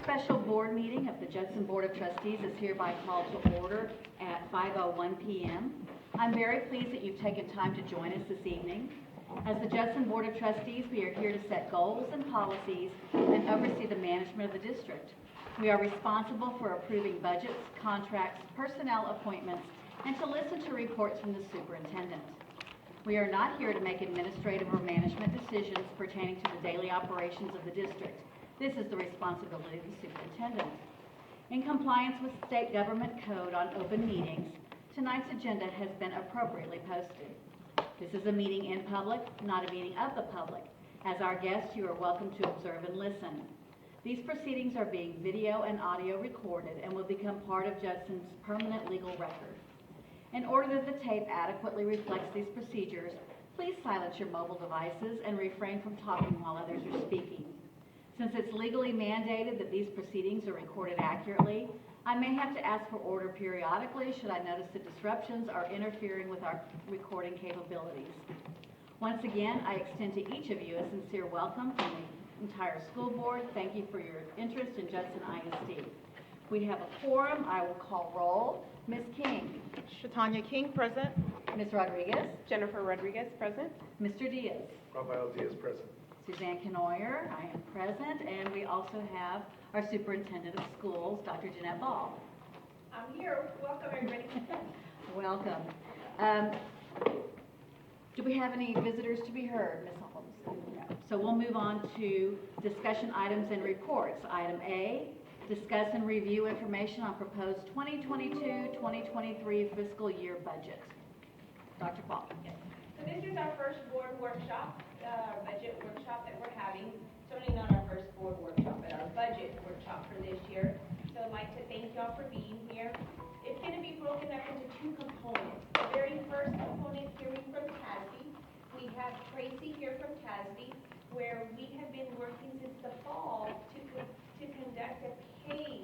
special board meeting of the Judson Board of Trustees is hereby called to order at 5:01 p.m. I'm very pleased that you've taken time to join us this evening. As the Judson Board of Trustees, we are here to set goals and policies and oversee the management of the district. We are responsible for approving budgets, contracts, personnel appointments, and to listen to reports from the superintendent. We are not here to make administrative or management decisions pertaining to the daily operations of the district. This is the responsibility of the superintendent. In compliance with state government code on open meetings, tonight's agenda has been appropriately posted. This is a meeting in public, not a meeting of the public. As our guests, you are welcome to observe and listen. These proceedings are being video and audio recorded and will become part of Judson's permanent legal record. In order that the tape adequately reflects these procedures, please silence your mobile devices and refrain from talking while others are speaking. Since it's legally mandated that these proceedings are recorded accurately, I may have to ask for order periodically should I notice that disruptions are interfering with our recording capabilities. Once again, I extend to each of you a sincere welcome from the entire school board. Thank you for your interest in Judson ISD. We have a quorum. I will call roll. Ms. King. Shatanya King, present. Ms. Rodriguez. Jennifer Rodriguez, present. Mr. Diaz. Rafael Diaz, present. Suzanne Kenoyer, I am present, and we also have our Superintendent of Schools, Dr. Jeanette Ball. I'm here. Welcome, everybody. Welcome. Do we have any visitors to be heard, Ms. Holmes? No. So we'll move on to discussion items and reports. Item A, discuss and review information on proposed 2022-2023 fiscal year budget. Dr. Ball. So this is our first board workshop, budget workshop that we're having. Certainly not our first board workshop, but our budget workshop for this year. So I'd like to thank y'all for being here. It's going to be broken up into two components. The very first component, hearing from TASB. We have Tracy here from TASB, where we have been working since the fall to conduct a pay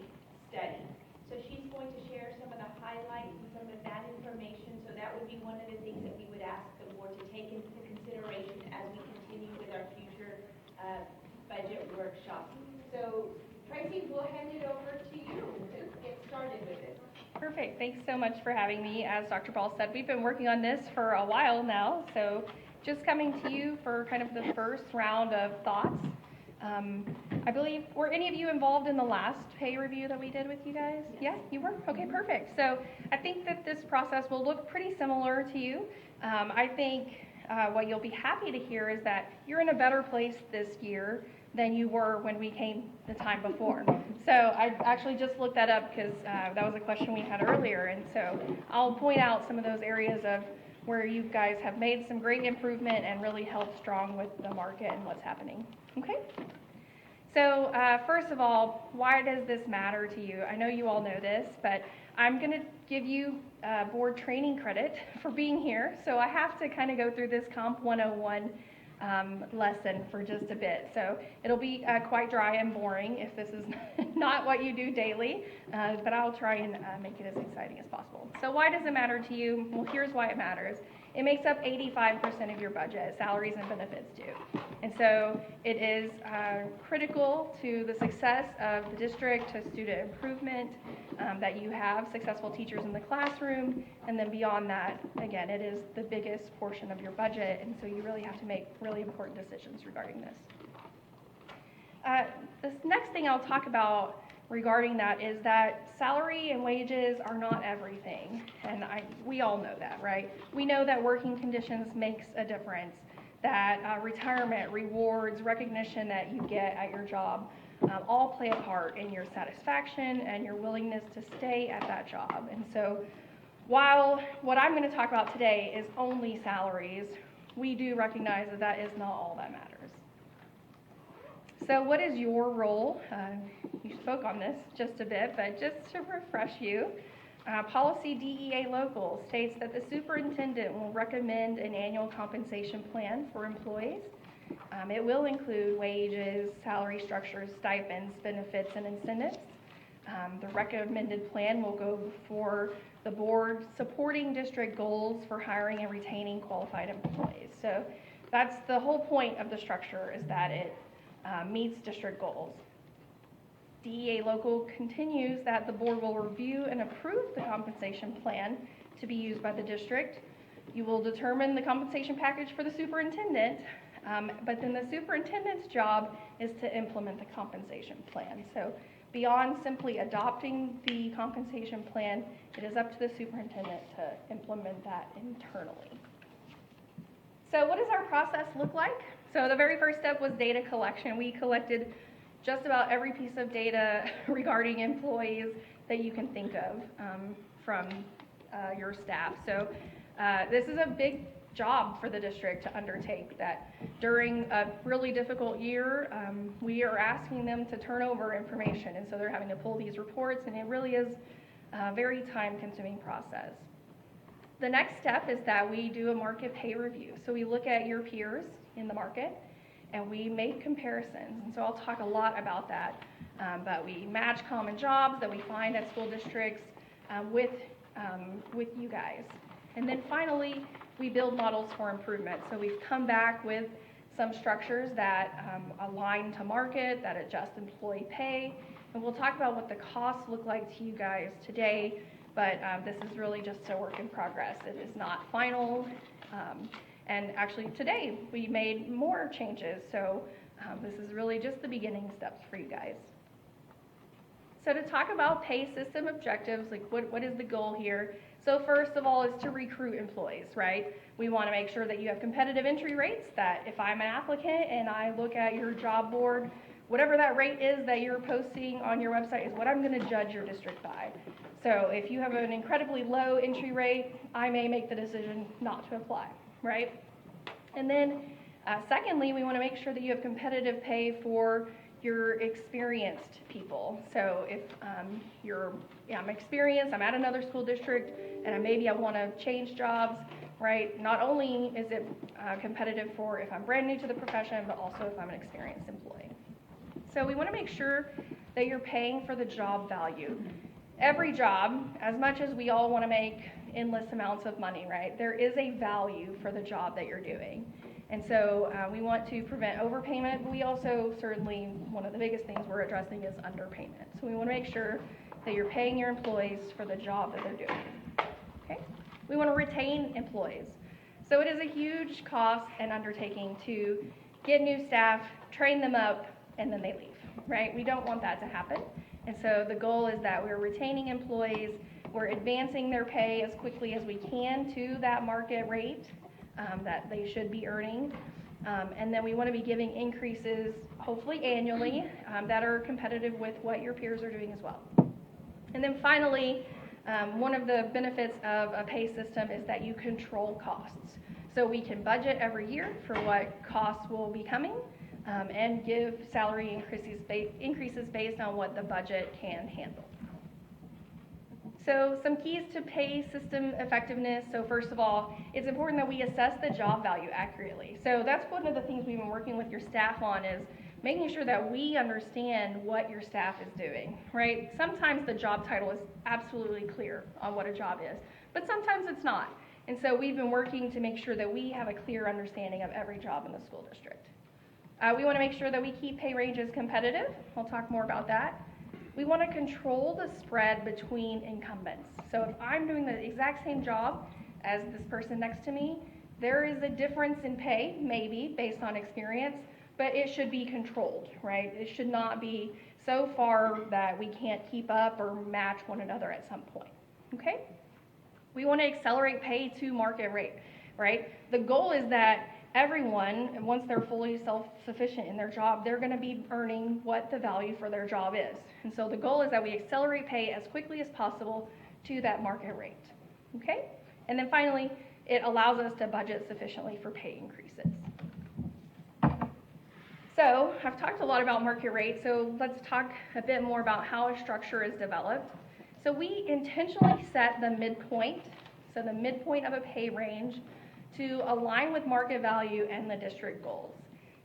study. So she's going to share some of the highlights and some of that information. So that would be one of the things that we would ask the board to take into consideration as we continue with our future budget workshop. So Tracy, we'll hand it over to you to get started with it. Perfect. Thanks so much for having me. As Dr. Ball said, we've been working on this for a while now. So just coming to you for kind of the first round of thoughts. I believe, were any of you involved in the last pay review that we did with you guys? Yes. Yeah, you were? Okay, perfect. So I think that this process will look pretty similar to you. I think what you'll be happy to hear is that you're in a better place this year than you were when we came the time before. So I actually just looked that up because that was a question we had earlier. And so I'll point out some of those areas of where you guys have made some great improvement and really held strong with the market and what's happening. Okay? So first of all, why does this matter to you? I know you all know this, but I'm going to give you board training credit for being here. So I have to kind of go through this Comp 101 lesson for just a bit. So it'll be quite dry and boring if this is not what you do daily, but I'll try and make it as exciting as possible. So why does it matter to you? Well, here's why it matters. It makes up 85% of your budget, salaries and benefits do. And so it is critical to the success of the district, to student improvement, that you have successful teachers in the classroom, and then beyond that, again, it is the biggest portion of your budget, and so you really have to make really important decisions regarding this. This next thing I'll talk about regarding that is that salary and wages are not everything, and we all know that, right? We know that working conditions makes a difference, that retirement, rewards, recognition that you get at your job all play a part in your satisfaction and your willingness to stay at that job. And so while what I'm going to talk about today is only salaries, we do recognize that that is not all that matters. So what is your role? You spoke on this just a bit, but just to refresh you, Policy DEA Local states that the superintendent will recommend an annual compensation plan for employees. It will include wages, salary structures, stipends, benefits, and incentives. The recommended plan will go before the board supporting district goals for hiring and retaining qualified employees. So that's the whole point of the structure, is that it meets district goals. DEA local continues that the board will review and approve the compensation plan to be used by the district. You will determine the compensation package for the superintendent, but then the superintendent's job is to implement the compensation plan. So beyond simply adopting the compensation plan, it is up to the superintendent to implement that internally. So what does our process look like? So the very first step was data collection. We collected just about every piece of data regarding employees that you can think of from your staff. So this is a big job for the district to undertake, that during a really difficult year, we are asking them to turn over information, and so they're having to pull these reports, and it really is a very time-consuming process. The next step is that we do a market pay review. So we look at your peers in the market, and we make comparisons, and so I'll talk a lot about that, but we match common jobs that we find at school districts with you guys. And then finally, we build models for improvement. So we've come back with some structures that align to market, that adjust employee pay, and we'll talk about what the costs look like to you guys today, but this is really just a work in progress. It is not final, and actually today we made more changes, so this is really just the beginning steps for you guys. So to talk about pay system objectives, like what is the goal here? So first of all is to recruit employees, right? We want to make sure that you have competitive entry rates, that if I'm an applicant and I look at your job board, whatever that rate is that you're posting on your website is what I'm going to judge your district by. So if you have an incredibly low entry rate, I may make the decision not to apply, right? And then secondly, we want to make sure that you have competitive pay for your experienced people. So if I'm experienced, I'm at another school district, and maybe I want to change jobs, right? Not only is it competitive for if I'm brand new to the profession, but also if I'm an experienced employee. So we want to make sure that you're paying for the job value. Every job, as much as we all want to make endless amounts of money, right? There is a value for the job that you're doing. And so we want to prevent overpayment. We also certainly, one of the biggest things we're addressing is underpayment. So we want to make sure that you're paying your employees for the job that they're doing. Okay? We want to retain employees. So it is a huge cost and undertaking to get new staff, train them up, and then they leave, right? We don't want that to happen. And so the goal is that we're retaining employees, we're advancing their pay as quickly as we can to that market rate that they should be earning. And then we want to be giving increases, hopefully annually, that are competitive with what your peers are doing as well. And then finally, one of the benefits of a pay system is that you control costs. So we can budget every year for what costs will be coming and give salary increases based on what the budget can handle. So some keys to pay system effectiveness. So first of all, it's important that we assess the job value accurately. So that's one of the things we've been working with your staff on, is making sure that we understand what your staff is doing, right? Sometimes the job title is absolutely clear on what a job is, but sometimes it's not. And so we've been working to make sure that we have a clear understanding of every job in the school district. We want to make sure that we keep pay ranges competitive. I'll talk more about that. We want to control the spread between incumbents. So if I'm doing the exact same job as this person next to me, there is a difference in pay, maybe, based on experience, but it should be controlled, right? It should not be so far that we can't keep up or match one another at some point, okay? We want to accelerate pay to market rate, right? The goal is that everyone, once they're fully self-sufficient in their job, they're going to be earning what the value for their job is. And so the goal is that we accelerate pay as quickly as possible to that market rate, okay? And then finally, it allows us to budget sufficiently for pay increases. So I've talked a lot about market rate, so let's talk a bit more about how a structure is developed. So we intentionally set the midpoint, so the midpoint of a pay range, to align with market value and the district goals.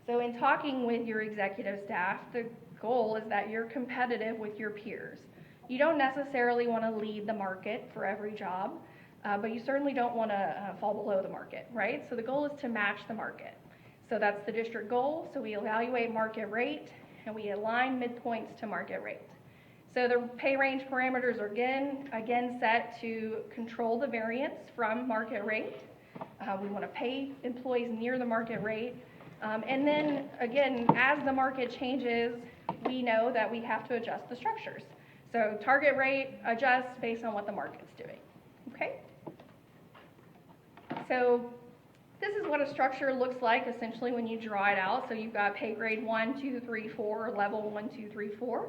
So in talking with your executive staff, the goal is that you're competitive with your peers. You don't necessarily want to lead the market for every job, but you certainly don't want to fall below the market, right? So the goal is to match the market. So that's the district goal. So we evaluate market rate, and we align midpoints to market rate. So the pay range parameters are again set to control the variance from market rate. We want to pay employees near the market rate. And then again, as the market changes, we know that we have to adjust the structures. So target rate adjusts based on what the market's doing, okay? So this is what a structure looks like essentially when you draw it out. So you've got pay grade 1, 2, 3, 4, or level 1, 2, 3, 4.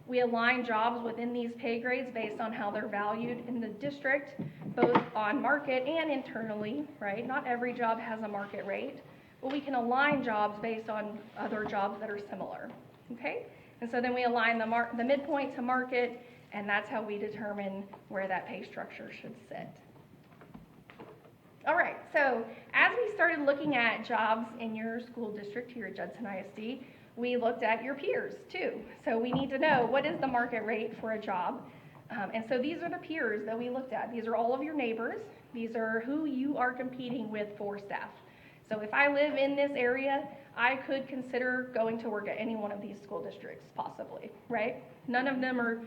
We align jobs within these pay grades based on how they're valued in the district, both on market and internally, right? Not every job has a market rate, but we can align jobs based on other jobs that are similar, okay? And so then we align the midpoint to market, and that's how we determine where that pay structure should sit. All right, so as we started looking at jobs in your school district here at Judson ISD, we looked at your peers too. So we need to know what is the market rate for a job. And so these are the peers that we looked at. These are all of your neighbors. These are who you are competing with for staff. So if I live in this area, I could consider going to work at any one of these school districts, possibly, right? None of them are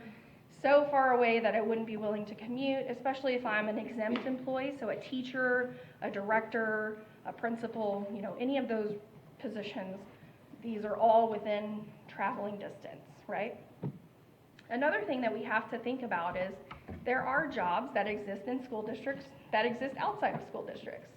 so far away that I wouldn't be willing to commute, especially if I'm an exempt employee, so a teacher, a director, a principal, you know, any of those positions. These are all within traveling distance, right? Another thing that we have to think about is there are jobs that exist in school districts that exist outside of school districts.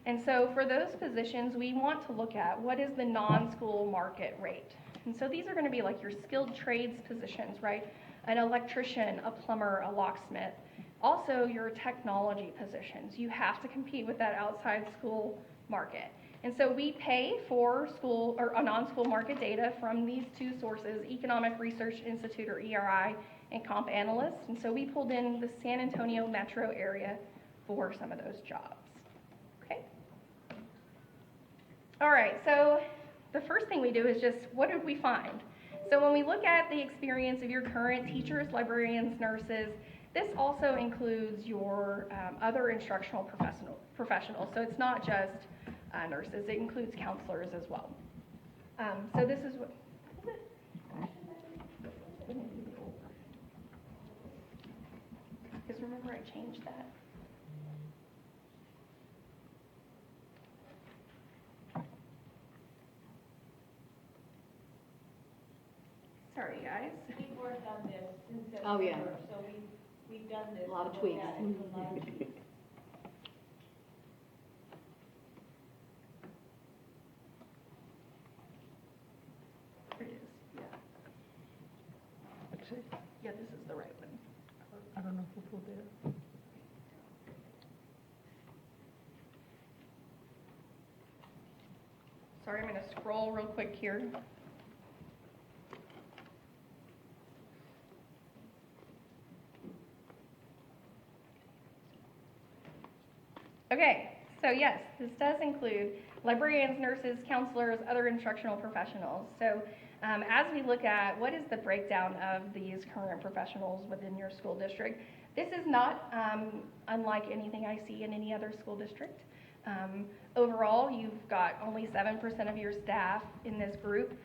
And so for those positions, we want to look at what is the non-school market rate. And so these are going to be like your skilled trades positions, right? An electrician, a plumber, a locksmith. Also your technology positions. You have to compete with that outside school market. And so we pay for school or non-school market data from these two sources, Economic Research Institute or ERI and Comp Analyst. And so we pulled in the San Antonio metro area for some of those jobs. Okay. All right, so the first thing we do is just, what did we find? So when we look at the experience of your current teachers, librarians, nurses, this also includes your other instructional professionals. So it's not just nurses, it includes counselors as well. So this is what, because remember I changed that. Sorry guys. We've worked on this since September. Oh, yeah. So we've done this. A lot of tweaks. Here it is, yeah. That's it. Yeah, this is the right one. I don't know who put there. Sorry, I'm going to scroll real quick here. Okay, so yes, this does include librarians, nurses, counselors, other instructional professionals. So as we look at what is the breakdown of these current professionals within your school district, this is not unlike anything I see in any other school district. Overall, you've got only 7% of your staff in this group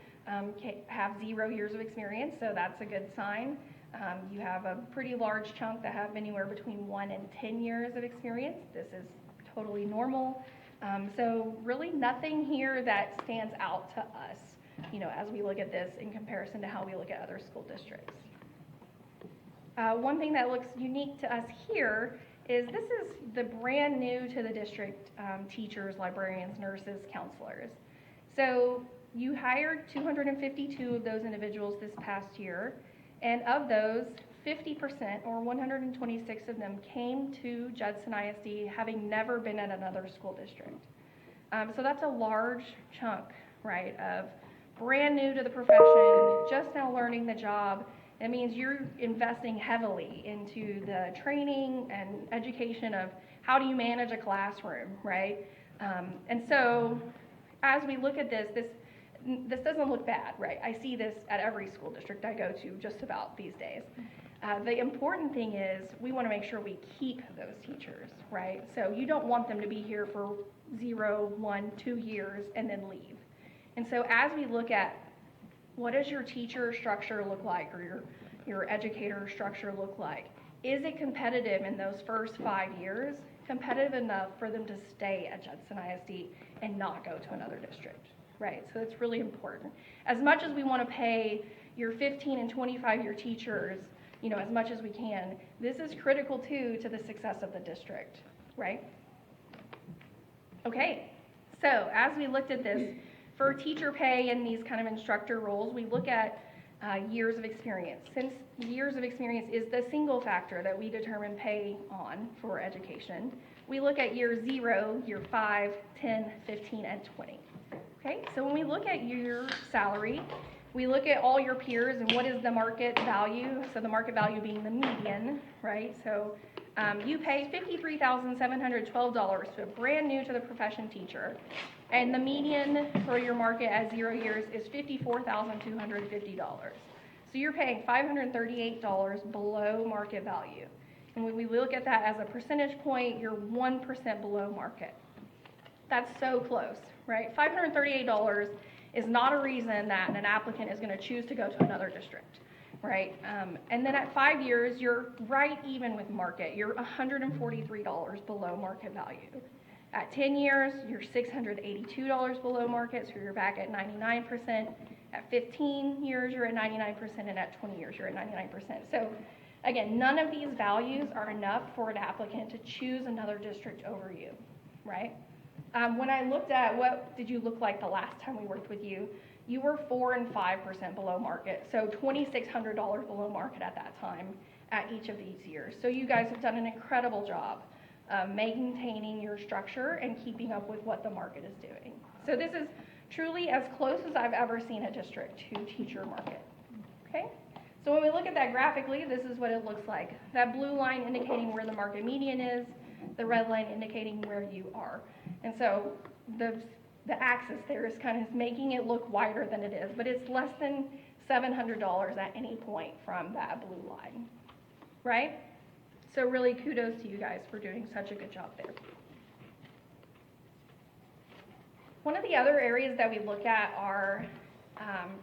have 0 years of experience, so that's a good sign. You have a pretty large chunk that have anywhere between 1 and 10 years of experience. This is totally normal. So really nothing here that stands out to us, you know, as we look at this in comparison to how we look at other school districts. One thing that looks unique to us here is this is the brand new to the district teachers, librarians, nurses, counselors. So you hired 252 of those individuals this past year, and of those, 50% or 126 of them came to Judson ISD having never been at another school district. So that's a large chunk, right, of brand new to the profession, just now learning the job. That means you're investing heavily into the training and education of how do you manage a classroom, right? And so as we look at this doesn't look bad, right? I see this at every school district I go to just about these days. The important thing is we want to make sure we keep those teachers, right? So you don't want them to be here for 0, 1, 2 years and then leave. And so as we look at What does your teacher structure look like, or your educator structure look like? Is it competitive in those first 5 years, competitive enough for them to stay at Judson ISD and not go to another district, right? So it's really important. As much as we want to pay your 15 and 25-year teachers, you know, as much as we can, this is critical too to the success of the district, right? Okay, so as we looked at this, for teacher pay and these kind of instructor roles, we look at years of experience. Since years of experience is the single factor that we determine pay on for education, we look at year 0, year 5, 10, 15, and 20. Okay, so when we look at your salary, we look at all your peers and what is the market value, so the market value being the median, right? So you pay $53,712 to a brand new to the profession teacher, and the median for your market at 0 years is $54,250. So you're paying $538 below market value. And when we look at that as a percentage point, you're 1% below market. That's so close, right? $538 is not a reason that an applicant is going to choose to go to another district, right? And then at 5 years, you're right even with market. You're $143 below market value. At 10 years, you're $682 below market, so you're back at 99%. At 15 years, you're at 99%, and at 20 years, you're at 99%. So again, none of these values are enough for an applicant to choose another district over you, right? When I looked at what did you look like the last time we worked with you, you were 4 and 5% below market, so $2,600 below market at that time at each of these years. So you guys have done an incredible job maintaining your structure and keeping up with what the market is doing. So this is truly as close as I've ever seen a district to teacher market, okay? So when we look at that graphically, this is what it looks like. That blue line indicating where the market median is, the red line indicating where you are. And so the axis there is kind of making it look wider than it is, but it's less than $700 at any point from that blue line, right? So really kudos to you guys for doing such a good job there. One of the other areas that we look at are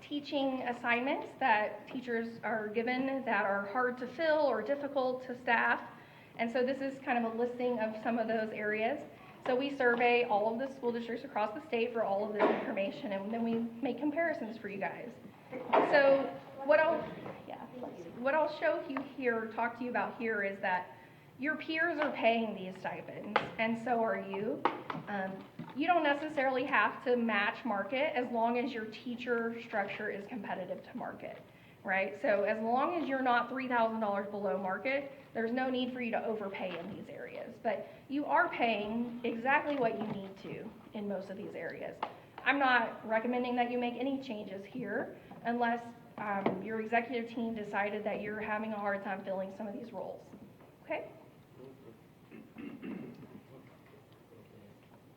teaching assignments that teachers are given that are hard to fill or difficult to staff. And so this is kind of a listing of some of those areas. So we survey all of the school districts across the state for all of this information, and then we make comparisons for you guys. So what I'll show you here, talk to you about here, is that your peers are paying these stipends, and so are you. You don't necessarily have to match market as long as your teacher structure is competitive to market, right? So as long as you're not $3,000 below market, there's no need for you to overpay in these areas. But you are paying exactly what you need to in most of these areas. I'm not recommending that you make any changes here unless your executive team decided that you're having a hard time filling some of these roles, okay?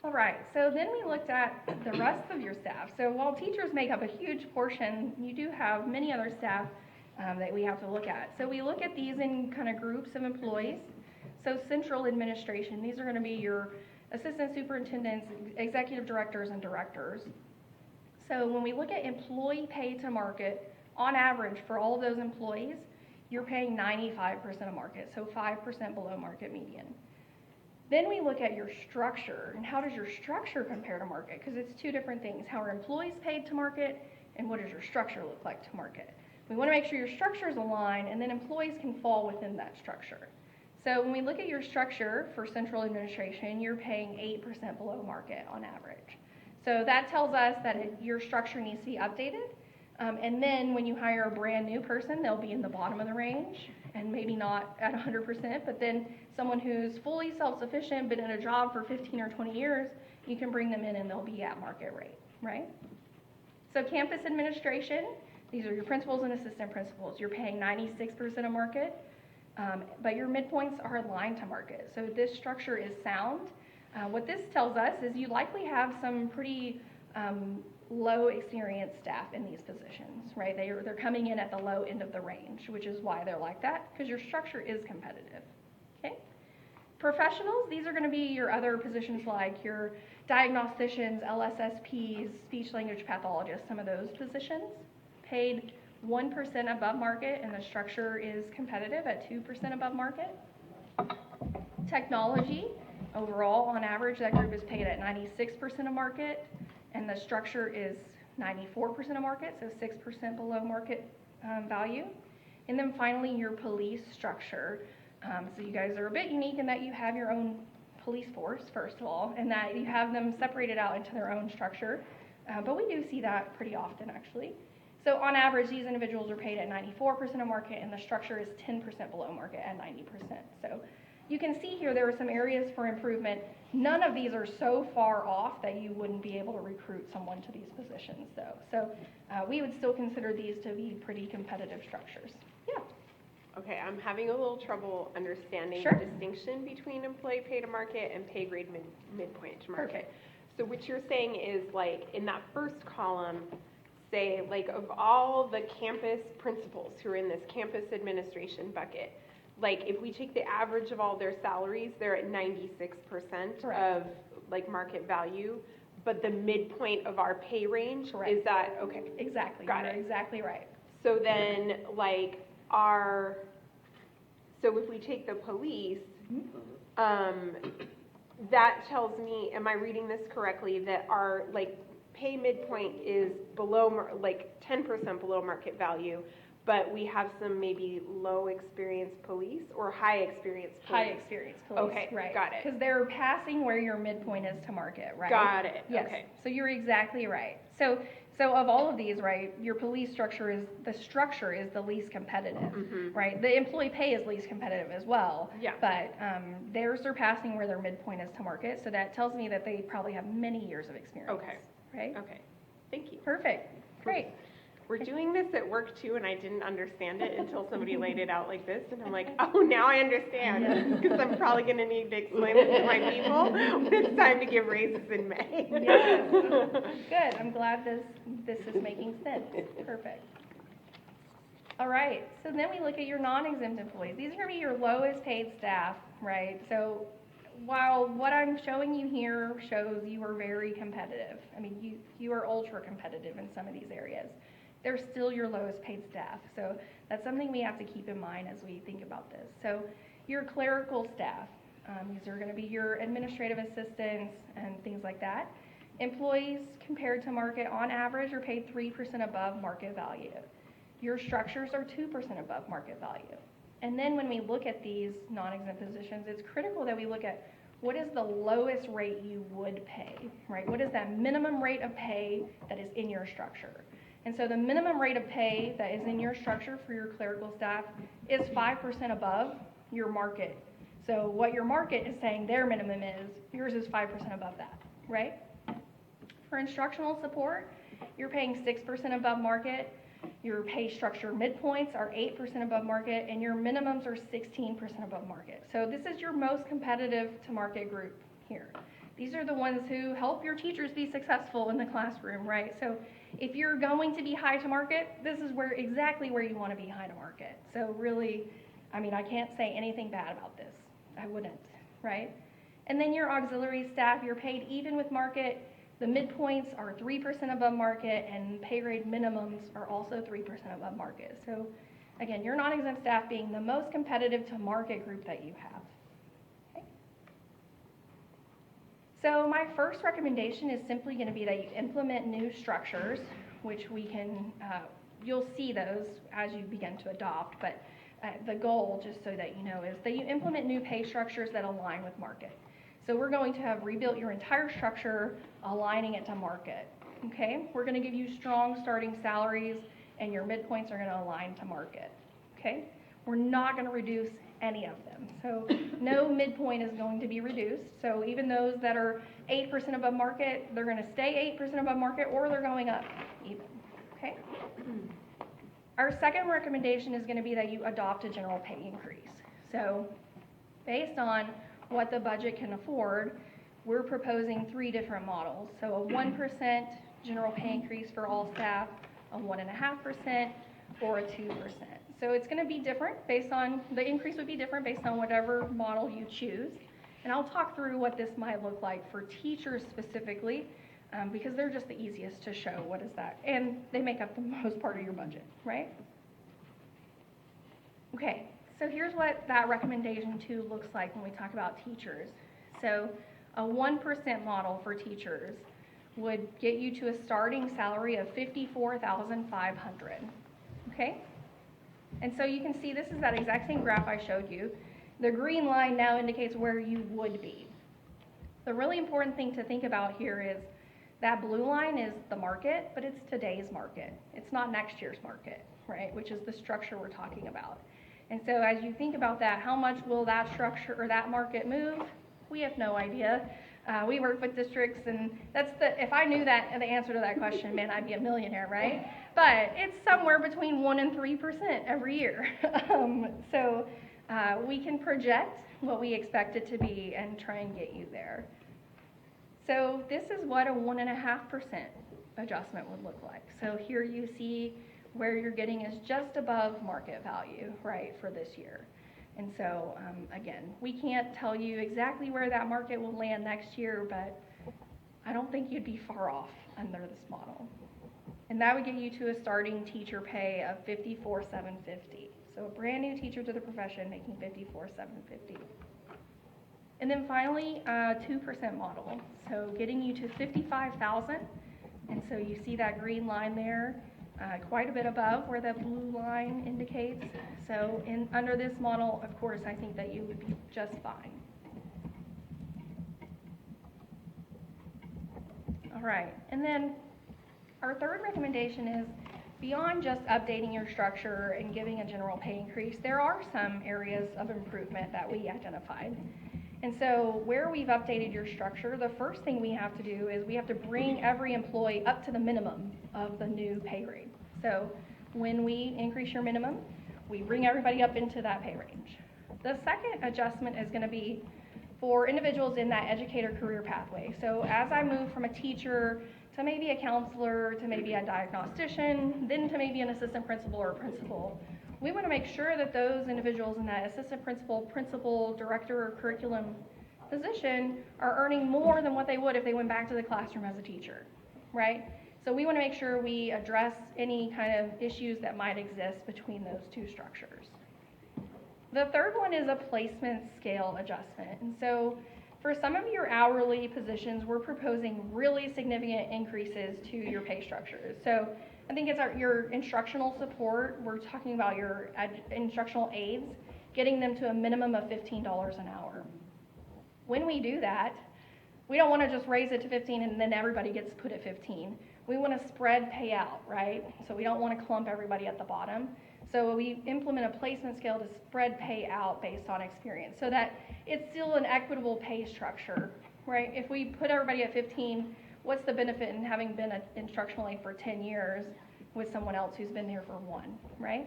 All right, so then we looked at the rest of your staff. So while teachers make up a huge portion, you do have many other staff that we have to look at. So we look at these in kind of groups of employees. So central administration, these are going to be your assistant superintendents, executive directors, and directors. So when we look at employee pay to market, on average for all of those employees, you're paying 95% of market, so 5% below market median. Then we look at your structure, and how does your structure compare to market? Because it's two different things. How are employees paid to market, and what does your structure look like to market? We want to make sure your structure is aligned, and then employees can fall within that structure. So when we look at your structure for central administration, you're paying 8% below market on average. So that tells us that your structure needs to be updated. And then when you hire a brand new person, they'll be in the bottom of the range, and maybe not at 100%, but then someone who's fully self-sufficient, been in a job for 15 or 20 years, you can bring them in and they'll be at market rate, right? So campus administration, these are your principals and assistant principals. You're paying 96% of market, but your midpoints are aligned to market. So this structure is sound. What this tells us is you likely have some pretty low experienced staff in these positions, right? They're coming in at the low end of the range, which is why they're like that, because your structure is competitive, okay? Professionals, these are going to be your other positions like your diagnosticians, LSSPs, speech language pathologists, some of those positions. paid 1% above market, and the structure is competitive at 2% above market. Technology, overall, on average, that group is paid at 96% of market, and the structure is 94% of market, so 6% below market value. And then finally, your police structure. So you guys are a bit unique in that you have your own police force, first of all, and that you have them separated out into their own structure. But we do see that pretty often, actually. So on average, these individuals are paid at 94% of market, and the structure is 10% below market at 90%. So you can see here there are some areas for improvement. None of these are so far off that you wouldn't be able to recruit someone to these positions, though. So we would still consider these to be pretty competitive structures. Yeah. Okay, I'm having a little trouble understanding Sure. the distinction between employee pay to market and pay grade midpoint to market. Perfect. So what you're saying is, like, in that first column, say, like, of all the campus principals who are in this campus administration bucket, like, if we take the average of all their salaries, they're at 96% Correct. of, like, market value, but the midpoint of our pay range, Correct. is that, okay. Exactly. Got You're it. exactly right. So then, like, so if we take the police, that tells me, am I reading this correctly, that our, like, pay midpoint is below, like, 10% below market value, but we have some maybe low experienced police or high experienced police? High experience police. Okay, right. got it. Because they're passing where your midpoint is to market, right? Got it, Yes. okay. So you're exactly right. So of all of these, right, your police structure is the least competitive, right? The employee pay is least competitive as well. Yeah. But they're surpassing where their midpoint is to market, so that tells me that they probably have many years of experience. Okay. Right? Okay, thank you. Perfect. Great. We're doing this at work too, and I didn't understand it until somebody laid it out like this, and I'm like, oh, now I understand, because I'm probably going to need to explain it to my people when it's time to give raises in May. Yes. Good. I'm glad this is making sense. Perfect. All right. So then we look at your non-exempt employees. These are going to be your lowest paid staff, right? So while what I'm showing you here shows you are very competitive, I mean, you are ultra competitive in some of these areas, they're still your lowest paid staff. So that's something we have to keep in mind as we think about this. So your clerical staff, these are going to be your administrative assistants and things like that. Employees compared to market on average are paid 3% above market value. Your structures are 2% above market value. And then when we look at these non-exempt positions, it's critical that we look at what is the lowest rate you would pay, right? What is that minimum rate of pay that is in your structure? And so the minimum rate of pay that is in your structure for your clerical staff is 5% above your market. So what your market is saying their minimum is, yours is 5% above that, right? For instructional support, you're paying 6% above market. Your pay structure midpoints are 8% above market, and your minimums are 16% above market. So this is your most competitive to market group here. These are the ones who help your teachers be successful in the classroom, right? So if you're going to be high to market, this is exactly where you want to be high to market. So really, I mean, I can't say anything bad about this. I wouldn't, right? And then your auxiliary staff, you're paid even with market. The midpoints are 3% above market, and pay grade minimums are also 3% above market. So again, your non-exempt staff being the most competitive to market group that you have. Okay. So my first recommendation is simply going to be that you implement new structures, which we can, you'll see those as you begin to adopt, but the goal, just so that you know, is that you implement new pay structures that align with market. So we're going to have rebuilt your entire structure, aligning it to market, okay? We're going to give you strong starting salaries, and your midpoints are going to align to market, okay? We're not going to reduce any of them. So no midpoint is going to be reduced. So even those that are 8% above market, they're going to stay 8% above market, or they're going up even, okay? Our second recommendation is going to be that you adopt a general pay increase. So based on what the budget can afford, we're proposing 3 different models. So a 1% general pay increase for all staff, a 1.5%, or a 2%. So it's going to be different based on, the increase would be different based on whatever model you choose. And I'll talk through what this might look like for teachers specifically because they're just the easiest to show what is that, and they make up the most part of your budget, right? Okay, so here's what that recommendation 2 looks like when we talk about teachers. So a 1% model for teachers would get you to a starting salary of $54,500, okay? And so you can see this is that exact same graph I showed you. The green line now indicates where you would be. The really important thing to think about here is that blue line is the market, but it's today's market. It's not next year's market, right? Which is the structure we're talking about. And so as you think about that, how much will that structure or that market move? We have no idea. We work with districts, and if I knew the answer to that question, man, I'd be a millionaire, right? But it's somewhere between 1% and 3% every year. So we can project what we expect it to be and try and get you there. So this is what a 1.5% adjustment would look like. So here you see where you're getting is just above market value, right, for this year. And so, again, we can't tell you exactly where that market will land next year, but I don't think you'd be far off under this model. And that would get you to a starting teacher pay of $54,750. So a brand new teacher to the profession making $54,750. And then finally, a 2% model. So getting you to $55,000. And so you see that green line there, quite a bit above where that blue line indicates. So under this model, of course, I think that you would be just fine. All right, and then our third recommendation is beyond just updating your structure and giving a general pay increase, there are some areas of improvement that we identified. And so where we've updated your structure, the first thing we have to do is we have to bring every employee up to the minimum of the new pay rate. So when we increase your minimum, we bring everybody up into that pay range. The second adjustment is going to be for individuals in that educator career pathway. So as I move from a teacher to maybe a counselor, to maybe a diagnostician, then to maybe an assistant principal or a principal, we want to make sure that those individuals in that assistant principal, director, or curriculum position are earning more than what they would if they went back to the classroom as a teacher, right? So we want to make sure we address any kind of issues that might exist between those two structures. The third one is a placement scale adjustment. And so for some of your hourly positions, we're proposing really significant increases to your pay structures. So I think it's your instructional support. We're talking about your instructional aides, getting them to a minimum of $15 an hour. When we do that, we don't want to just raise it to 15 and then everybody gets put at 15. We want to spread pay out, right? So we don't want to clump everybody at the bottom. So we implement a placement scale to spread pay out based on experience so that it's still an equitable pay structure, right? If we put everybody at 15, what's the benefit in having been an instructional aide for 10 years with someone else who's been there for 1, right?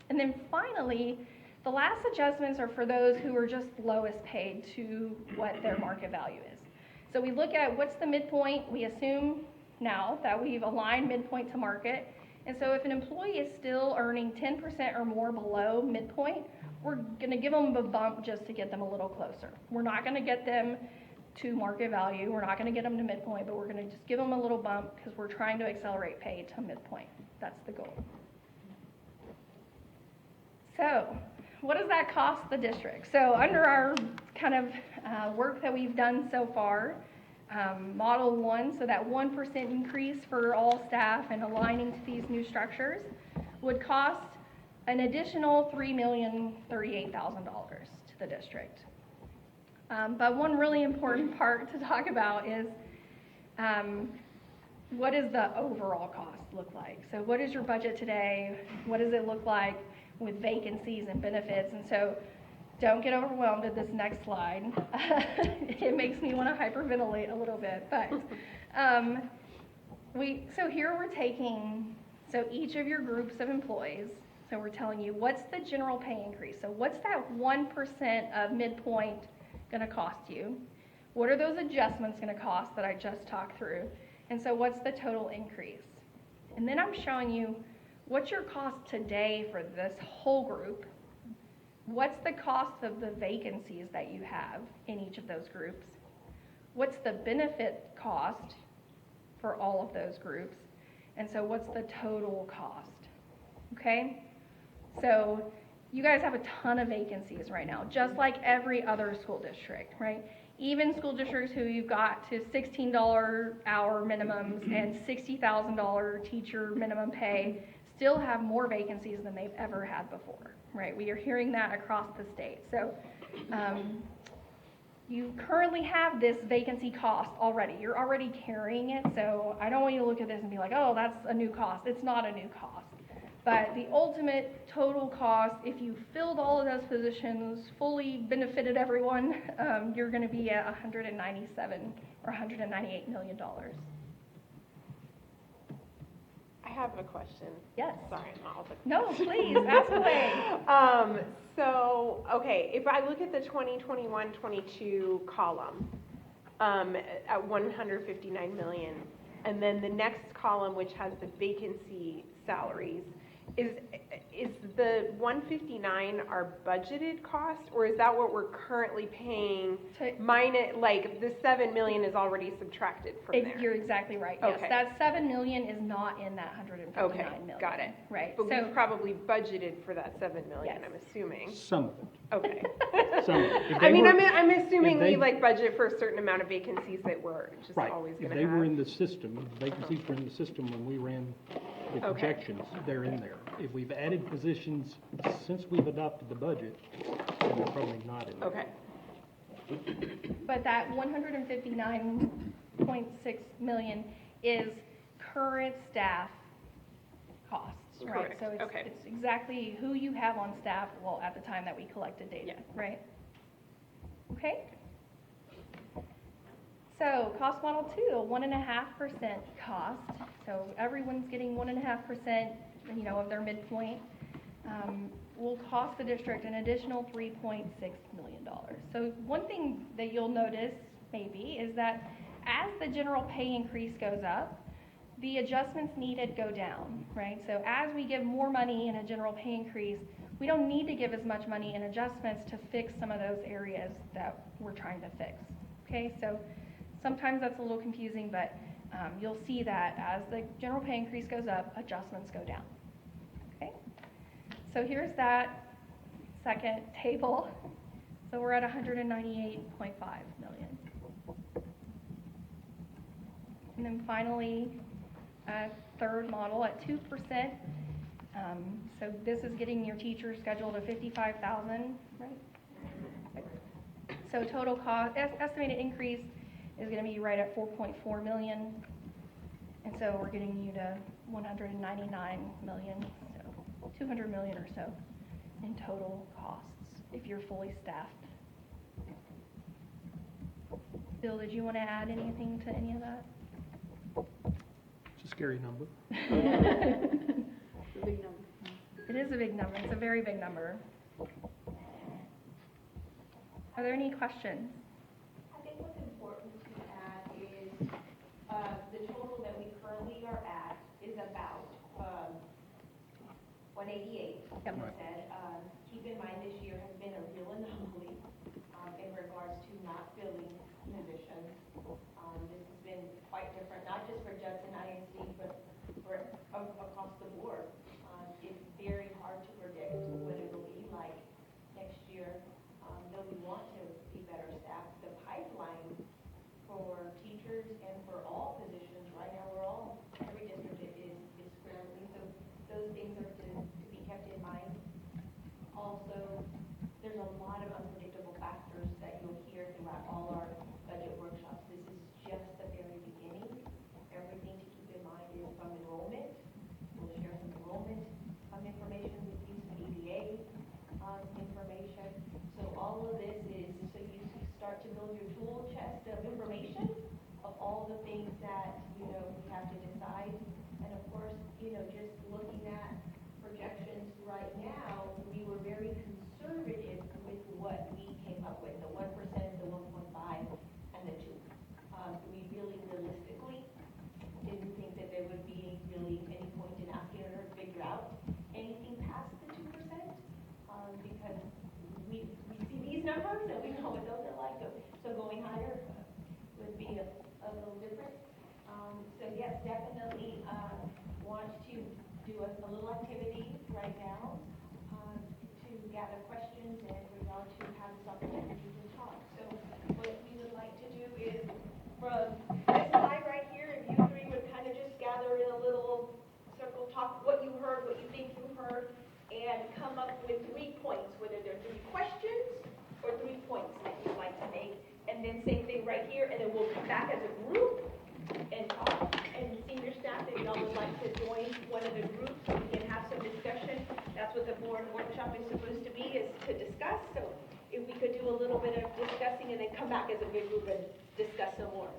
And then finally, the last adjustments are for those who are just lowest paid to what their market value is. So we look at what's the midpoint. We assume now that we've aligned midpoint to market. And so if an employee is still earning 10% or more below midpoint, we're going to give them a bump just to get them a little closer. We're not going to get them to market value. We're not going to get them to midpoint, but we're going to just give them a little bump because we're trying to accelerate pay to midpoint. That's the goal. So what does that cost the district? So under our kind of work that we've done so far, Model 1, so that 1% increase for all staff and aligning to these new structures would cost an additional $3,038,000 to the district. But one really important part to talk about is what does the overall cost look like? So what is your budget today? What does it look like with vacancies and benefits? And so don't get overwhelmed at this next slide. It makes me want to hyperventilate a little bit. But so here we're taking, so each of your groups of employees, so we're telling you what's the general pay increase. So what's that 1% of midpoint going to cost you? What are those adjustments going to cost that I just talked through? And so what's the total increase? And then I'm showing you what's your cost today for this whole group. What's the cost of the vacancies that you have in each of those groups? What's the benefit cost for all of those groups. And so what's the total cost? Okay? So you guys have a ton of vacancies right now, just like every other school district, right? Even school districts who you've got to $16 hour minimums and $60,000 teacher minimum pay still have more vacancies than they've ever had before, right? We are hearing that across the state. So you currently have this vacancy cost already. You're already carrying it, so I don't want you to look at this and be like, oh, that's a new cost. It's not a new cost. But the ultimate total cost, if you filled all of those positions, fully benefited everyone, you're going to be at $197 or $198 million. I have a question. Yes. Sorry, not all the No, please, ask away. So, okay, if I look at the 2021-22 column at 159 million, and then the next column, which has the vacancy salaries, is the 159 our budgeted cost, or is that what we're currently paying? Minus, like the 7 million is already subtracted from there. You're exactly right. Yes, Okay. that 7 million is not in that 159 Okay, million. got it. Right. But so we've probably budgeted for that 7 million, Yes. I'm assuming. Some of it. Okay. Some of it. If I they mean, were- I'm assuming if they- we like budget for a certain amount of vacancies that we're just Right. always If gonna they have. were in the system, vacancies were in the system when we ran the Okay. projections, they're in there. If we've added positions since we've adopted the budget, then they're probably not in there. Okay, But that 159.6 million is current staff costs, right? Correct, So okay. it's exactly who you have on staff, well, at the time that we collected data, Yeah. right? Okay? So cost model 2, a 1.5% cost. So everyone's getting 1.5%, of their midpoint. Will cost the district an additional $3.6 million. So one thing that you'll notice maybe is that as the general pay increase goes up, the adjustments needed go down, right? So as we give more money in a general pay increase, we don't need to give as much money in adjustments to fix some of those areas that we're trying to fix, okay? So sometimes that's a little confusing, but you'll see that as the general pay increase goes up, adjustments go down, okay? So here's that second table. So we're at 198.5 million. And then finally, third model at 2%. So this is getting your teachers scheduled to 55,000, right? So total cost, estimated increase is going to be right at 4.4 million. And so we're getting you to 199 million, so 200 million or so in total costs if you're fully staffed. Bill, did you want to add anything to any of that? It's a scary number. It's a big number. It is a big number. It's a very big number. Are there any questions? I think what's important to add is, the total that we currently are at is about, 188, Yep. like I said. Keep in mind, this year has been a real anomaly, in regards to not filling positions. This has been quite different, not just for Judson INC, but for, across the board. It's very hard to predict what it will be like next year, though we want to be better staffed. The pipeline for teachers and for all positions, right now, every district is scrambling, so those things are to be kept in mind. Also, there's a lot of unpredictable factors that you'll hear throughout all our budget workshops. This is just the very beginning. Everything to keep in mind is from enrollment. We'll share some enrollment information with you, some EDA information. So all of this is so you start to build your tool chest of information of all the things that, we have to decide. And of course, just looking at projections right now, a little activity right now to gather questions and for y'all to have this opportunity to talk. So what we would like to do is from this side right here, if you three would kind of just gather in a little circle, talk what you heard, what you think you heard, and come up with 3 points, whether they're 3 questions or 3 points that you'd like to make. And then same thing right here, and then we'll come back as a group and talk. And senior staff, if y'all would like to join one of the groups, we can have some discussion. That's what the board workshop is supposed to be, is to discuss. So if we could do a little bit of discussing and then come back as a big group and discuss some more.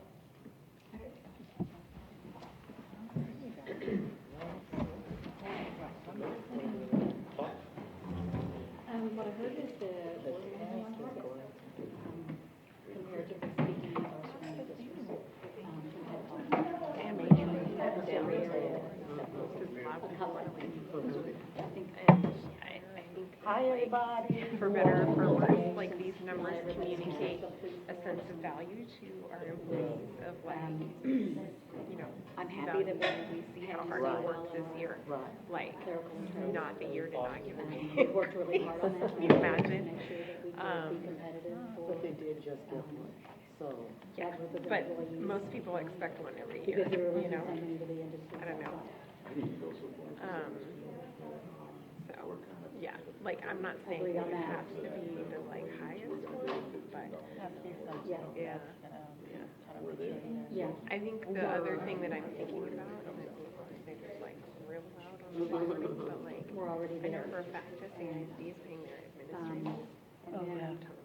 What I heard is the board has one target. Comparatively speaking, with our surrounding districts. Hi, everybody. For better or for worse, like these numbers communicate a sense of value to our employees of like, you know, I'm happy that we see how how hard they worked this year. Like, not the year to not give a we worked really hard on that. Can you imagine? Make sure that we could be competitive for. But they did just get one, so. Yeah, but most people expect one every year, Because they were you know? representing to the industry. I don't know. So, yeah, like, I'm not saying Agree it on that. has to be the like highest one, but Yeah. yeah. Yeah. I think the other thing that I'm thinking about, and obviously there's like real loud on the phone, but like, We're already I know there. for a fact that CISD is paying their administrators Oh, a yeah. ton of money.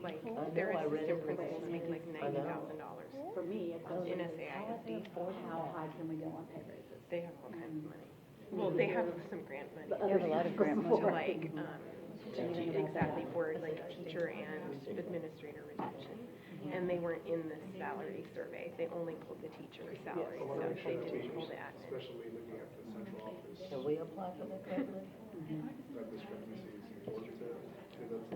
Like, I know, their I read assistant it. principals make like I know. $90,000 For me, it's in a CISD. how high can we go on pay raises? They have all kinds of money. Well, they have some grant money. They have a lot of grant money. To like, to do exactly for like teacher and administrator retention. And they weren't in the salary survey. They only pulled the teacher salary, so they didn't pull the admin. Especially looking at the central office, Can we apply for that grant? that discrepancies in Georgia Tech.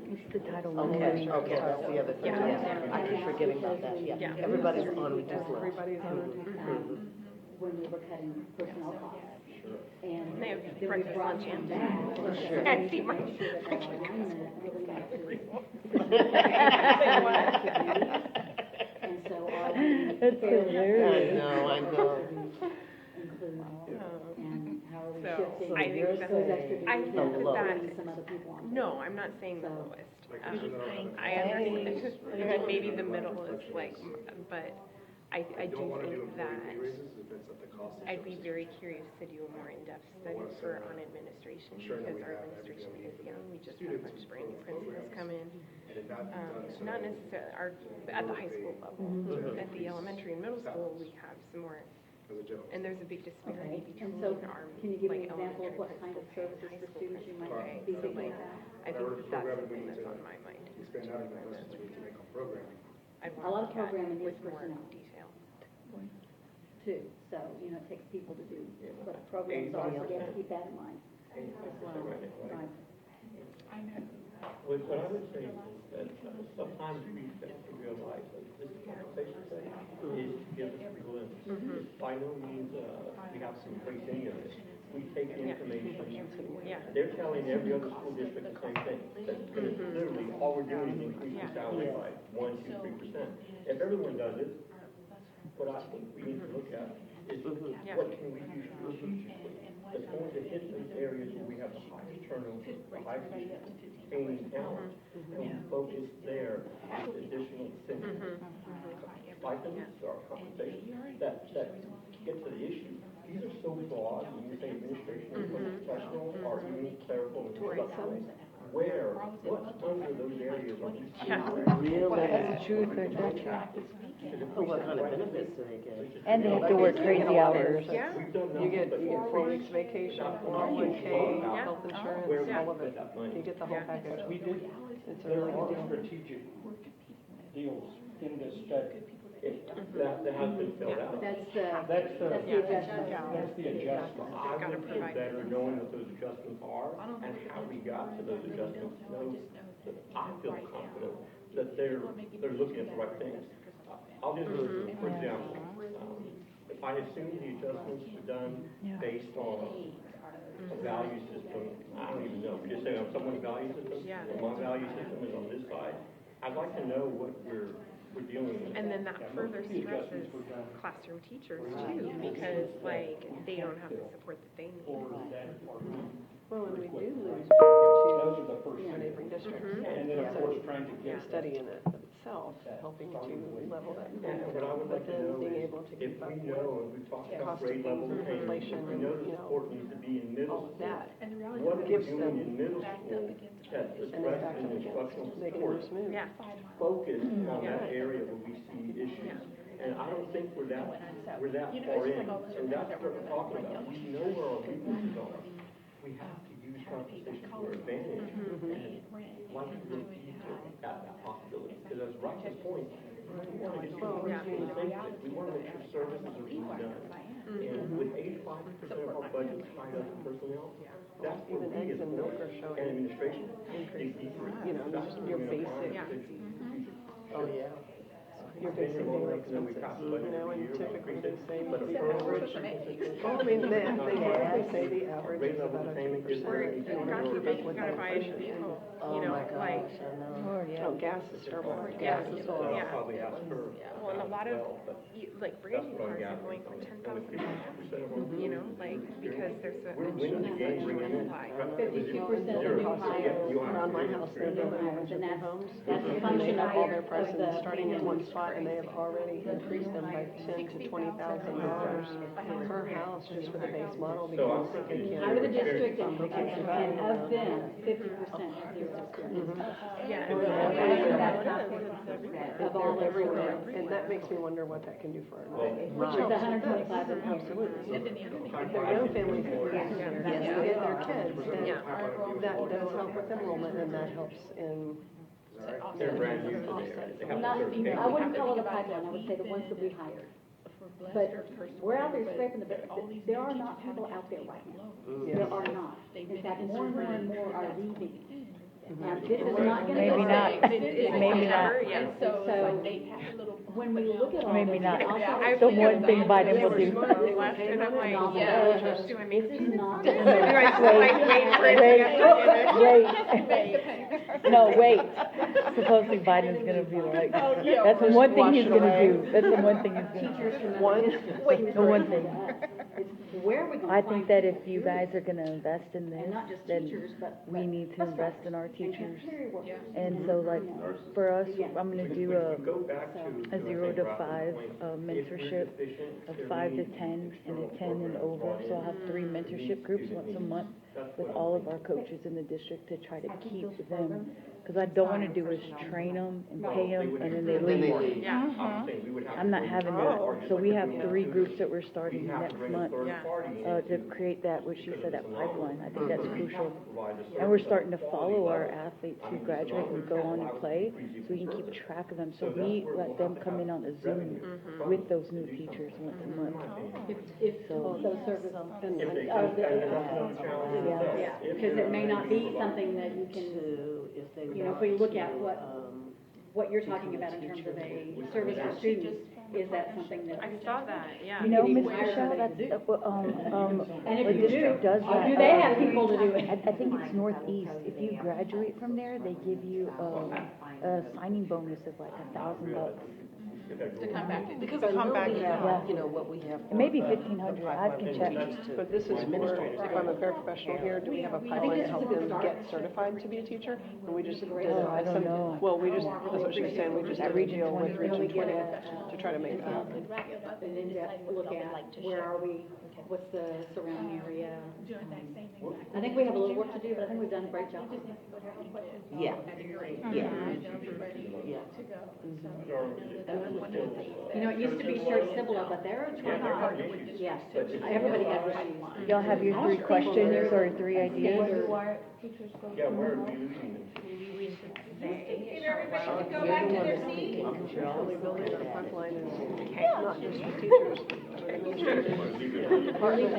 It's the Title I. Okay, okay, that's the other thing, Yeah. yes, I keep forgetting about that, Yeah. yeah. Everybody's on Regis list. Everybody's on When we were cutting personnel costs. And They have then we breakfast, brought lunch, them and back. dinner. to I see my- make sure that that alignment really matches. Say what? And so are we That's fairly hilarious. I know. include, and how are we So, shifting I think those that- extra duties I and think that bringing some other people on? No, I'm not saying the So- lowest. I understand, maybe the middle is like, but I do Don't want to do think employee that pay raises if it's at the cost of I'd be services. very curious to do a more in-depth study for on administration, Sure that because we our have administration everything is for young, we just had a students bunch of brand new for principals programs. come in. And it not be done so Not necessarily, at the high school level, at the elementary and middle school, we have some more, as a general. and there's a big disparity Okay, between and so our, can you give me like, an example of elementary what kind of principals services and for high school students you might principals be pay. So thinking like, about? I think that's something that's on my mind. Expand out of the investments we can make on programming. I'd A lot of want to look at programming with is more personnel. detail. Too, so, you know, it takes people to do what programs are, so you have to keep that in mind as well. Right. What I would say is that sometimes we have to realize that this conversation today is to give us a glimpse. By no means, we have to embrace any of it. We take the information. Yeah. They're telling every other school district the same thing. That literally, all we're doing is increasing salary by 1, 2, 3%. If everyone does it, what I think we need to look at is what can we do strategically that's going to hit those areas where we have the highest turnover, the highest gaining talent, and focus there with additional things. Stipends or compensation, that get to the issue. These are so broad, when you say administration, professional, or even clerical and instructional, what's under those areas are we seeing? Really? That's the truth, exactly. But what kind of benefits do they get? And they have to work crazy hours. Yeah. We've done You get nothing but 4 weeks vacation, 401k, Yeah. health insurance, where we all of put it. that money. You get the whole package. We did, It's a there really are good deal. strategic deals in this study. That has been filled out. That's the That's the, adjustment. that's the adjustment. I would feel better knowing what those adjustments are and how we got to those adjustments. Know that I feel confident that they're looking at the right things. I'll just, for example, if I assume the adjustments were done based on know, just saying, someone's value system, Yeah. or my value system is on this side, I'd like to know what we're dealing with. And then that further stresses classroom teachers too, because like, they don't have the support that they need. Well, and we do lose Those are the first to two. neighboring districts. And then, of course, trying to The get, study in it of itself, helping to level that. And what I would like But to then know being is, able to if keep up we with know, and we've talked about cost of grade level things, attainment, inflation, if we know the you know, support needs to be in middle all of school, that. what are we gives doing them in middle school that And then addresses back an up instructional again, making support them smooth. Yeah. focus on that area where we see issues. And I don't think we're that far in, and that's what we're talking about. We know where our weaknesses are. We have to use competition to our advantage. And like to go deeper at that possibility. Because as Roxanne's point, we want to get to the same thing. We want to make sure services are being done. And with 85% of our budget tied up in personnel, that's where Even we eggs as and a milk board are showing and administration dig deeper. You know, That's just where your we're gonna basic- find the Oh, yeah. Your basic daily expenses, you know, and typically they say But the the average. average. Well, I mean, they typically say the average Grade is level about a attainment 2%. is where Or If you want to God keep forbid, up you with gotta that buy a new inflation. vehicle, Oh you know, my like, gosh, I know. Oh, gas is terrible. Yeah. Gas is So horrible. Yeah. I'll probably ask her. well, and a lot of, well, but like, brand new that's what I'm cars are gathering going for from it. 10,000 And you know, like, because there's a We're winning the game, bringing in. 52% of the new hires Around my house, they're building hires, and new that's, homes. that's a And function they of have all their the prices starting in one pandemic. spot, and they have already increased them by $10,000 to $20,000 per house just for the base model So I'm because they thinking. can't. Out of the district, and They can't survive. and of them, 50% have zero experience. yeah. Well, Of all They're everywhere, everywhere. and that makes me wonder what that can do for our. Which is 125 of them. Absolutely. If they're young families that get here, and get their kids, then that does help with enrollment, and that helps in. They're brand new to the area. They have Not, to certificate. I wouldn't call it a pipeline, I would say the ones that we hired. But we're out there scraping the, there are not people out there right now. There are not. In fact, more and more are leaving. Now, this is not gonna. Maybe go not. away. Maybe not. Yeah. So, when we look at all this. Maybe not. I'll tell I you The think one of thing that Biden will when do. they were left, and I'm like, Yeah. do I make This is not. do I just like wait for it to Wait. No, wait. Supposedly Biden's gonna be like, that's the one thing he's gonna do. That's the one thing he's gonna Teachers do. from One, the one thing. Where are we gonna I find think that if people you to do guys this? are gonna invest in this, And not just then teachers, but. we need to bus invest drivers in our and teachers. cafeteria workers. And so like, for us, I'm gonna do a Go back to. a 0 to 5 mentorship, a 5 to 10, and a 10 and over. So I'll have 3 mentorship groups once a month with all of our coaches in the district to try to keep them. Because I don't want to do is train them and pay them and then they leave. Yeah. I'm not having that. So we have 3 groups that we're starting next month to create that, what she said, that pipeline. I think that's crucial. And we're starting to follow our athletes who graduate and go on and play, so we can keep track of them. So we let them come in on a Zoom with those new teachers once a month. If So- those services. Yeah. Yeah, because it may not be something that you can, you know, if we look at what you're talking about in terms of a service for students, is that something that? I saw that, yeah. You know, You Ms. need to hire Michelle, that's, somebody to do. And if the you district do, does that. do they have people to do it? I think it's Northeast. If you graduate from there, they give you a signing bonus of like $1,000. To come back. Because I know we have, you know, what we have. It may be 1,500, I can check. But this is more, if I'm a paraprofessional here, do we have a pipeline to help them get certified to be a teacher? And we just did I don't know. Well, we just, that's what she was saying, we just did a deal with Region 20 to try to make that happen. And then look at where are we, what's the surrounding area? I think we have a little work to do, but I think we've done a great job. Yeah. Yeah. You know, it used to be short Cibolo, but they're trying, yes, everybody has what you want. Y'all have your 3 questions or 3 ideas? Yeah, where are we losing them? If everybody could go back to their seats. Really building our pipeline is not just for teachers, but administrators. Departments.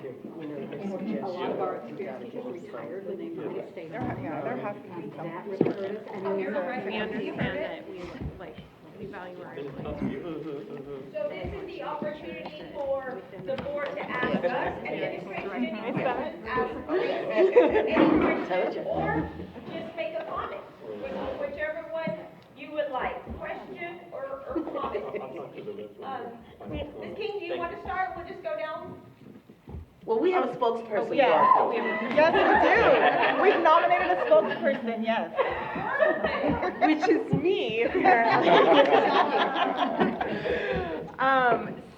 A lot of our experienced teachers retired when they moved to state. There has to be some. That really hurt us, and then We understand that we value our employees. So this is the opportunity for the board to ask us and then any questions, or just make a comment, whichever one you would like, question or comment. Ms. King, do you want to start? We'll just go down. Well, we have a spokesperson. Yeah, yes, we do. We've nominated a spokesperson, yes. Which is me, apparently.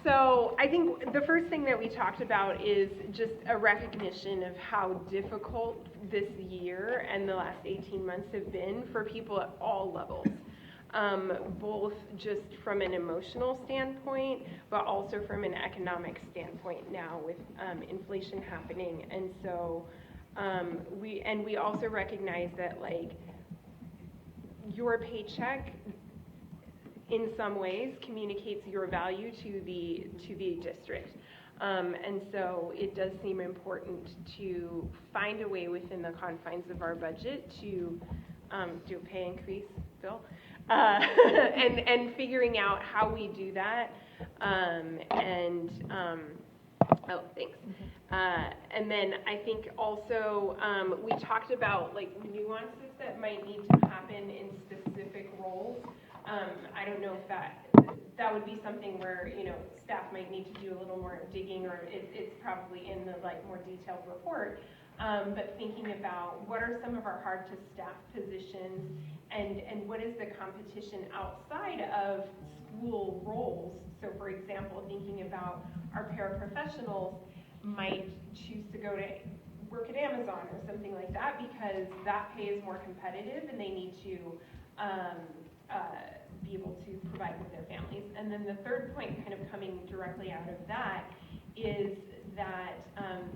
So I think the first thing that we talked about is just a recognition of how difficult this year and the last 18 months have been for people at all levels. Both just from an emotional standpoint, but also from an economic standpoint now with inflation happening. And so we also recognize that, like, your paycheck in some ways communicates your value to the district. And so it does seem important to find a way within the confines of our budget to do a pay increase, Bill, and figuring out how we do that. Oh, thanks. And then I think also we talked about, like, nuances that might need to happen in specific roles. I don't know if that would be something where, you know, staff might need to do a little more digging, or it's probably in the, like, more detailed report. But thinking about what are some of our hard to staff positions, and what is the competition outside of school roles. So for example, thinking about our paraprofessionals might choose to go to work at Amazon or something like that because that pay is more competitive and they need to be able to provide for their families. And then the third point kind of coming directly out of that is that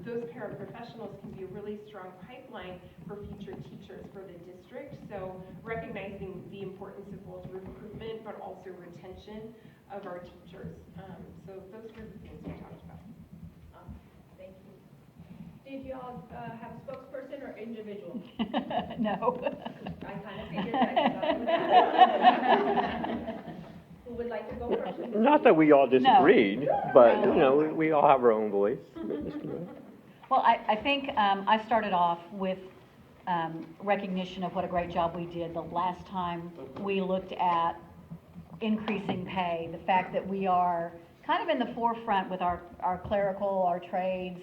those paraprofessionals can be a really strong pipeline for future teachers for the district. So recognizing the importance of both recruitment but also retention of our teachers. So those were the things we talked about. Thank you. Did y'all have a spokesperson or individual? No. I kind of figured that. Who would like to go first? Not that we all disagreed, but, you know, we all have our own voice. Well, I think I started off with recognition of what a great job we did the last time we looked at increasing pay. The fact that we are kind of in the forefront with our clerical, our trades,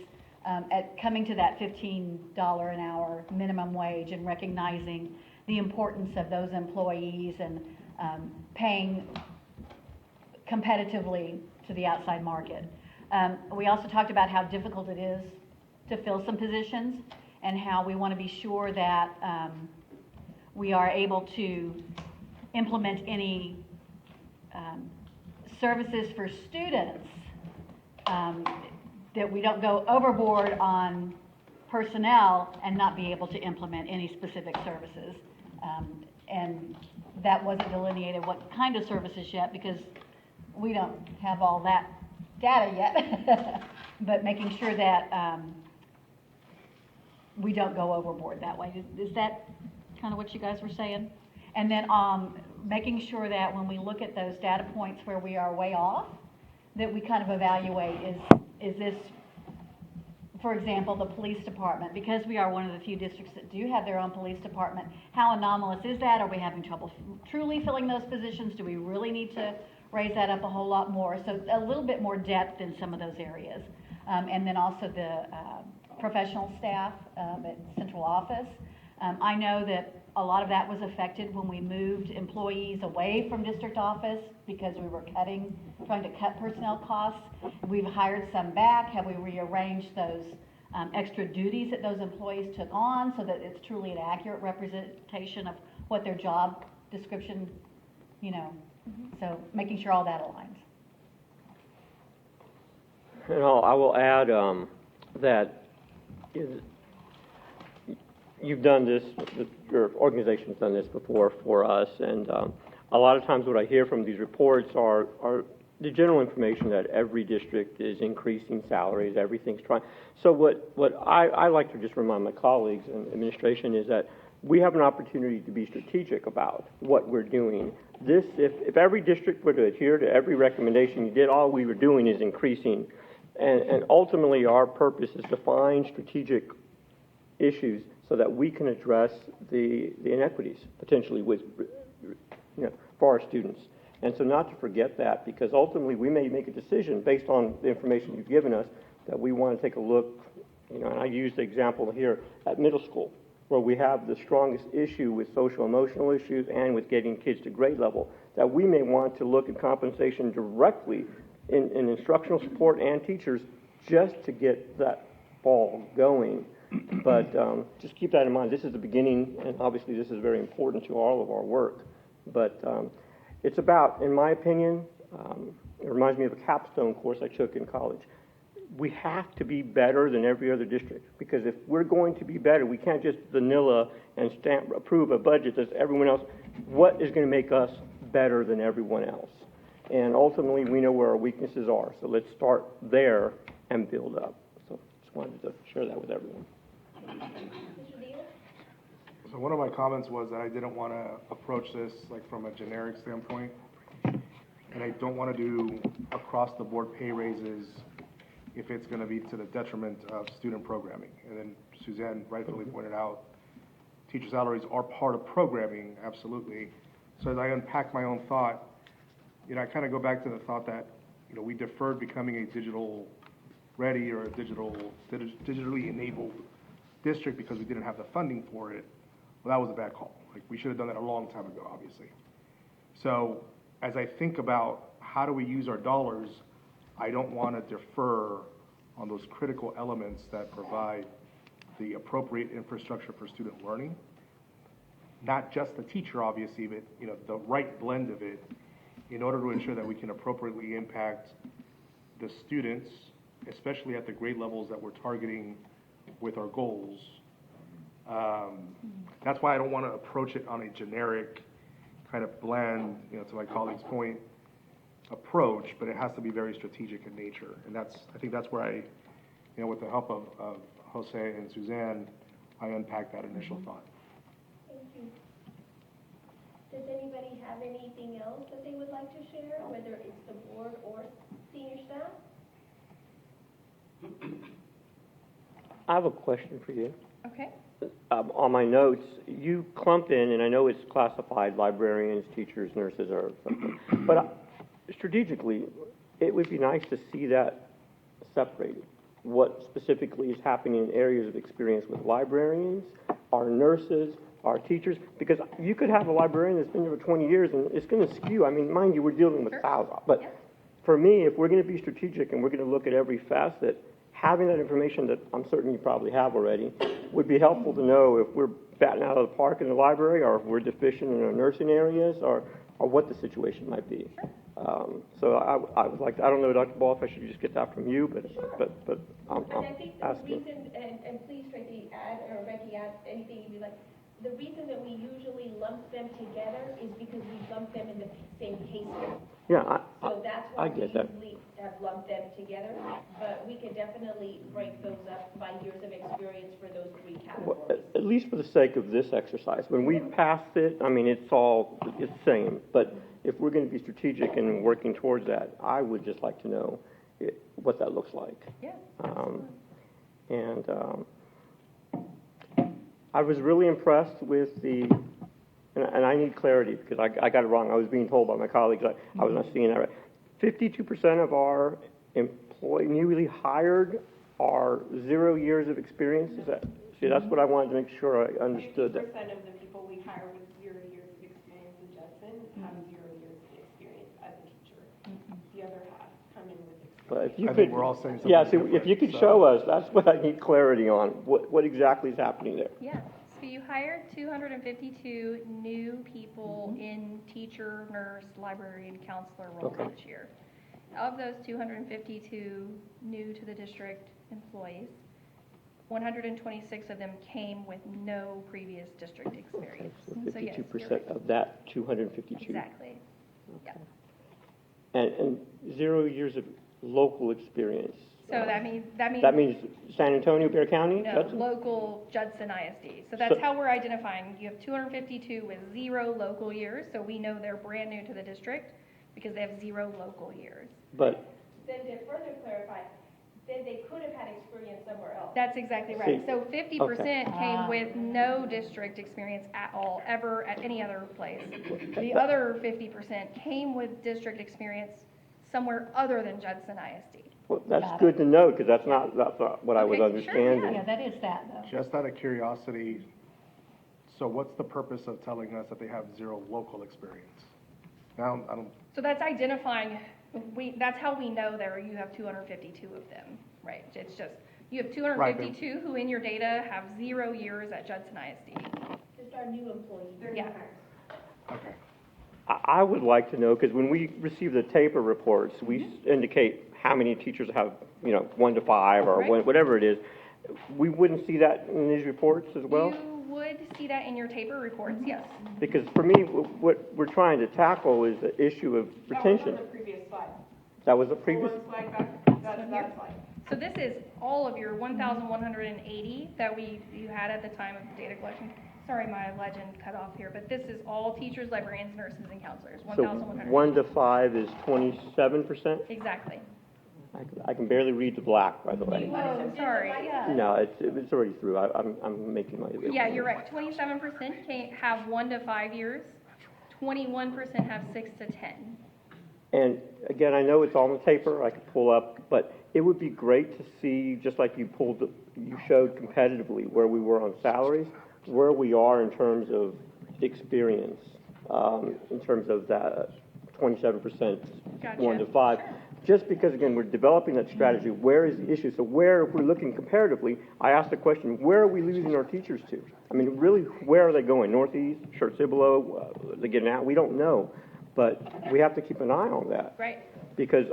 at coming to that $15 an hour minimum wage and recognizing the importance of those employees and paying competitively to the outside market. We also talked about how difficult it is to fill some positions and how we want to be sure that we are able to implement any services for students, that we don't go overboard on personnel and not be able to implement any specific services. And that wasn't delineated what kind of services yet because we don't have all that data yet, but making sure that we don't go overboard that way. Is that kind of what you guys were saying? And then making sure that when we look at those data points where we are way off, that we kind of evaluate, is this, for example, the police department, because we are one of the few districts that do have their own police department, how anomalous is that? Are we having trouble truly filling those positions? Do we really need to raise that up a whole lot more? So a little bit more depth in some of those areas. And then also the professional staff at central office. I know that a lot of that was affected when we moved employees away from district office because we were trying to cut personnel costs. We've hired some back. Have we rearranged those extra duties that those employees took on so that it's truly an accurate representation of what their job description, you know, so making sure all that aligns. And I will add that you've done this, your organization's done this before for us, and a lot of times what I hear from these reports are the general information that every district is increasing salaries, everything's trying. So what I like to just remind my colleagues and administration is that we have an opportunity to be strategic about what we're doing. This, if every district were to adhere to every recommendation you did, all we were doing is increasing. And ultimately our purpose is to find strategic issues so that we can address the inequities potentially with, for our students. And so not to forget that, because ultimately we may make a decision based on the information you've given us that we want to take a look, and I use the example here at middle school, where we have the strongest issue with social emotional issues and with getting kids to grade level, that we may want to look at compensation directly in instructional support and teachers just to get that ball going. But just keep that in mind. This is the beginning, and obviously this is very important to all of our work. But it's about, in my opinion, it reminds me of a capstone course I took in college. We have to be better than every other district, because if we're going to be better, we can't just vanilla and approve a budget that's everyone else. What is going to make us better than everyone else? And ultimately, we know where our weaknesses are, so let's start there and build up. So just wanted to share that with everyone. So one of my comments was that I didn't want to approach this like from a generic standpoint, and I don't want to do across-the-board pay raises if it's going to be to the detriment of student programming. And then Suzanne rightfully pointed out, teacher salaries are part of programming, absolutely. So as I unpack my own thought, I kind of go back to the thought that, we deferred becoming a digital ready or a digitally enabled district because we didn't have the funding for it. Well, that was a bad call. Like, we should have done that a long time ago, obviously. So as I think about how do we use our dollars, I don't want to defer on those critical elements that provide the appropriate infrastructure for student learning. Not just the teacher, obviously, but the right blend of it in order to ensure that we can appropriately impact the students, especially at the grade levels that we're targeting with our goals. That's why I don't want to approach it on a generic kind of bland, to my colleague's point, approach, but it has to be very strategic in nature. And I think that's where I, with the help of Jose and Suzanne, I unpacked that initial thought. Thank you. Does anybody have anything else that they would like to share, whether it's the board or senior staff? I have a question for you. Okay. On my notes, you clump in, and I know it's classified, librarians, teachers, nurses, or something, but strategically, it would be nice to see that separated. What specifically is happening in areas of experience with librarians, our nurses, our teachers, because you could have a librarian that's been there for 20 years, and it's going to skew. I mean, mind you, we're dealing with thousands, but for me, if we're going to be strategic and we're going to look at every facet, having that information that I'm certain you probably have already would be helpful to know if we're batting out of the park in the library, or if we're deficient in our nursing areas, or what the situation might be. So I would like to, I don't know, Dr. Ball, if I should just get that from you, but I'm And I think the asking. reason, and please Tracy add, or Becky add anything you'd be like, the reason that we usually lump them together is because we lump them in the same case. Yeah, So that's I why we get that. usually have lumped them together, but we could definitely break those up by years of experience for those three Well, categories. at least for the sake of this exercise, when we pass it, I mean, it's the same, but if we're going to be strategic and working towards that, I would just like to know what that looks like. Yeah. I was really impressed with and I need clarity because I got it wrong. I was being told by my colleagues I was not seeing that right. 52% of our newly hired are 0 years of experience. Is that? See, that's what I wanted to make sure I understood. 50% of the people we hire with 0 years of experience in Judson have 0 years of experience as a teacher. The other half come in with experience. But if you I think we're all saying something yeah, so different, if you could so- show us, that's what I need clarity on. What exactly is happening there? Yeah. So you hired 252 new people in teacher, nurse, librarian, counselor roles this year. Of those 252 new to the district employees, 126 of them came with no previous district experience. So So yes, you're 52% right. of that 252. Exactly. Yeah. And 0 years of local experience. So that means That means San Antonio, Bexar County? no, That's- local Judson ISD. So that's So- how we're identifying. You have 252 with 0 local years, so we know they're brand new to the district because they have 0 local years. But Then to further clarify, then they could have had experience of somewhere else. That's exactly right. See, So 50% came with no district experience at all, ever at any other place. The other 50% came with district experience somewhere other than Judson ISD. Well, that's good to know, because that's not what I was Okay, sure, understanding. Yeah, that is that, though. Just out of curiosity, so what's the purpose of telling us that they have zero local experience? Now, I don't, So that's identifying, that's how we know you have 252 of them, right? It's just, you have 252 who in your data have 0 years at Judson ISD. Just our new employees. Yeah. okay. I would like to know, because when we receive the TAPR reports, we indicate how many teachers have, 1 to 5 or Right. whatever it is. We wouldn't see that in these reports as well? You would see that in your TAPR reports, yes. Because for me, what we're trying to tackle is the issue of retention. That was on the previous slide. That was the previous, One slide back, that's that slide. So this is all of your 1,180 that you had at the time of the data collection. Sorry, my legend cut off here, but this is all teachers, librarians, nurses, and counselors, so 1,180. 1 to 5 is 27%? Exactly. I can barely read the black, by the way. Oh, sorry, yeah. No, it's already through. I'm making my. Yeah, you're right. 27% have 1 to 5 years. 21% have 6 to 10. And again, I know it's on the taper, I could pull up, but it would be great to see, just like you showed competitively where we were on salaries, where we are in terms of experience, in terms of that 27%, Gotcha. 1 to 5. Sure. Just because, again, we're developing that strategy, where is the issue? So where, if we're looking comparatively, I asked the question, where are we losing our teachers to? I mean, really, where are they going? Northeast, Church Cibolo, they're getting out? We don't know. But we have to keep an eye on that. Right. Because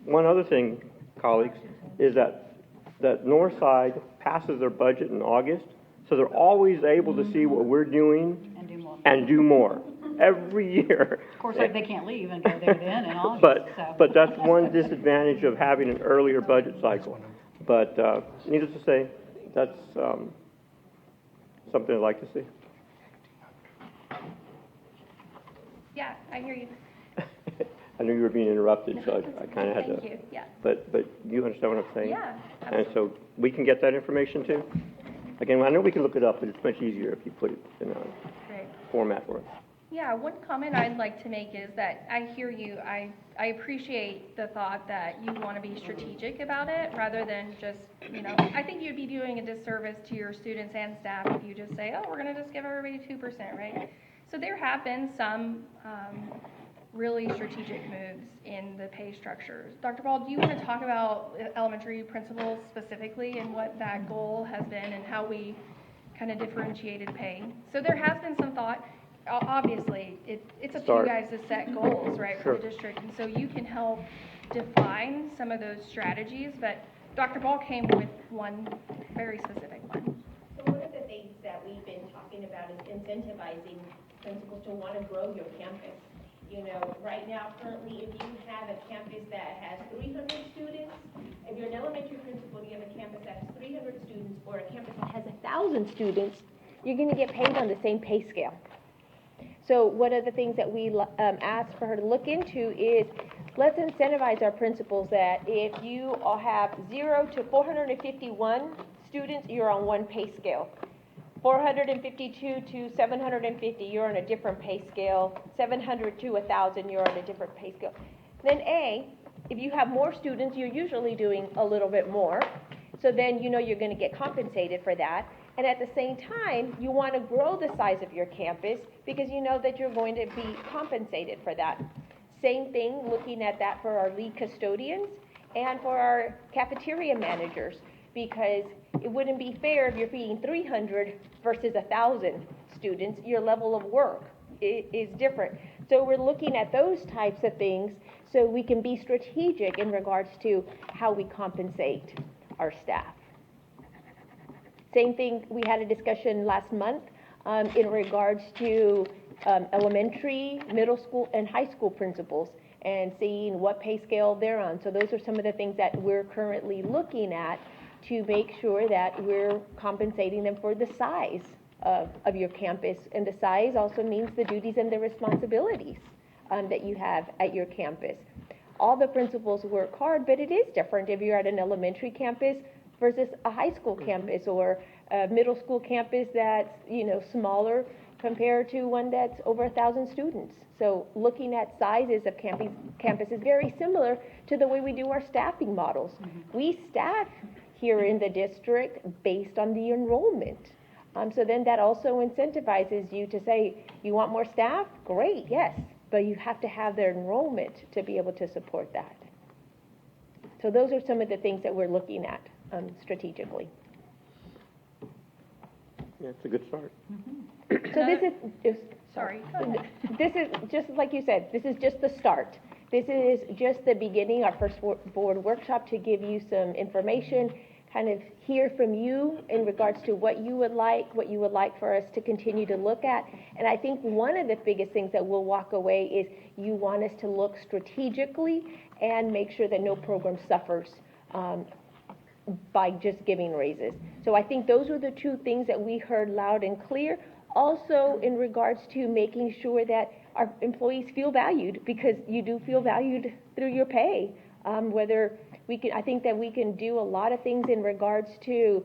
one other thing, colleagues, is that North Side passes their budget in August, so they're always able to see what we're doing And do more. and do more every year. Of course, they can't leave and go there then in August, so. But that's one disadvantage of having an earlier budget cycle. But needless to say, that's something I'd like to see. Yeah, I hear you. I knew you were being interrupted, so I kind of had to. Thank you, yeah. But you understand what I'm saying? Yeah, And so we can get that information too? Again, I know we can look it up, but it's much easier if you put it in a Great. format for us. Yeah, one comment I'd like to make is that I hear you. I appreciate the thought that you want to be strategic about it rather than just, I think you'd be doing a disservice to your students and staff if you just say, oh, we're going to just give everybody 2%, right? So there have been some really strategic moves in the pay structures. Dr. Ball, do you want to talk about elementary principals specifically and what that goal has been and how we kind of differentiated pay? So there has been some thought. Obviously, it's up to you guys to set goals, right, for the district. And so you can help define some of those strategies, but Dr. Ball came with one very specific one. So one of the things that we've been talking about is incentivizing principals to want to grow your campus. Right now, currently, if you have a campus that has 300 students, if you're an elementary principal, you have a campus that has 300 students, or a campus that has 1,000 students, you're going to get paid on the same pay scale. So one of the things that we asked for her to look into is, let's incentivize our principals that if you all have 0 to 451 students, you're on one pay scale. 452 to 750, you're on a different pay scale. 700 to 1,000, you're on a different pay scale. Then if you have more students, you're usually doing a little bit more. So then you're going to get compensated for that. And at the same time, you want to grow the size of your campus because you know that you're going to be compensated for that. Same thing, looking at that for our lead custodians and for our cafeteria managers, because it wouldn't be fair if you're feeding 300 versus 1,000 students. Your level of work is different. So we're looking at those types of things so we can be strategic in regards to how we compensate our staff. Same thing, we had a discussion last month in regards to elementary, middle school, and high school principals and seeing what pay scale they're on. So those are some of the things that we're currently looking at to make sure that we're compensating them for the size of your campus. And the size also means the duties and the responsibilities that you have at your campus. All the principals work hard, but it is different if you're at an elementary campus versus a high school campus or a middle school campus that's, smaller compared to one that's over 1,000 students. So looking at sizes of campus is very similar to the way we do our staffing models. We staff here in the district based on the enrollment. So then that also incentivizes you to say, you want more staff? Great, yes, but you have to have their enrollment to be able to support that. So those are some of the things that we're looking at strategically. Yeah, it's a good start. So this is, Sorry. this is, just like you said, this is just the start. This is just the beginning, our first board workshop, to give you some information, kind of hear from you in regards to what you would like for us to continue to look at. And I think one of the biggest things that we'll walk away is you want us to look strategically and make sure that no program suffers by just giving raises. So I think those were the two things that we heard loud and clear. Also, in regards to making sure that our employees feel valued, because you do feel valued through your pay. I think that we can do a lot of things in regards to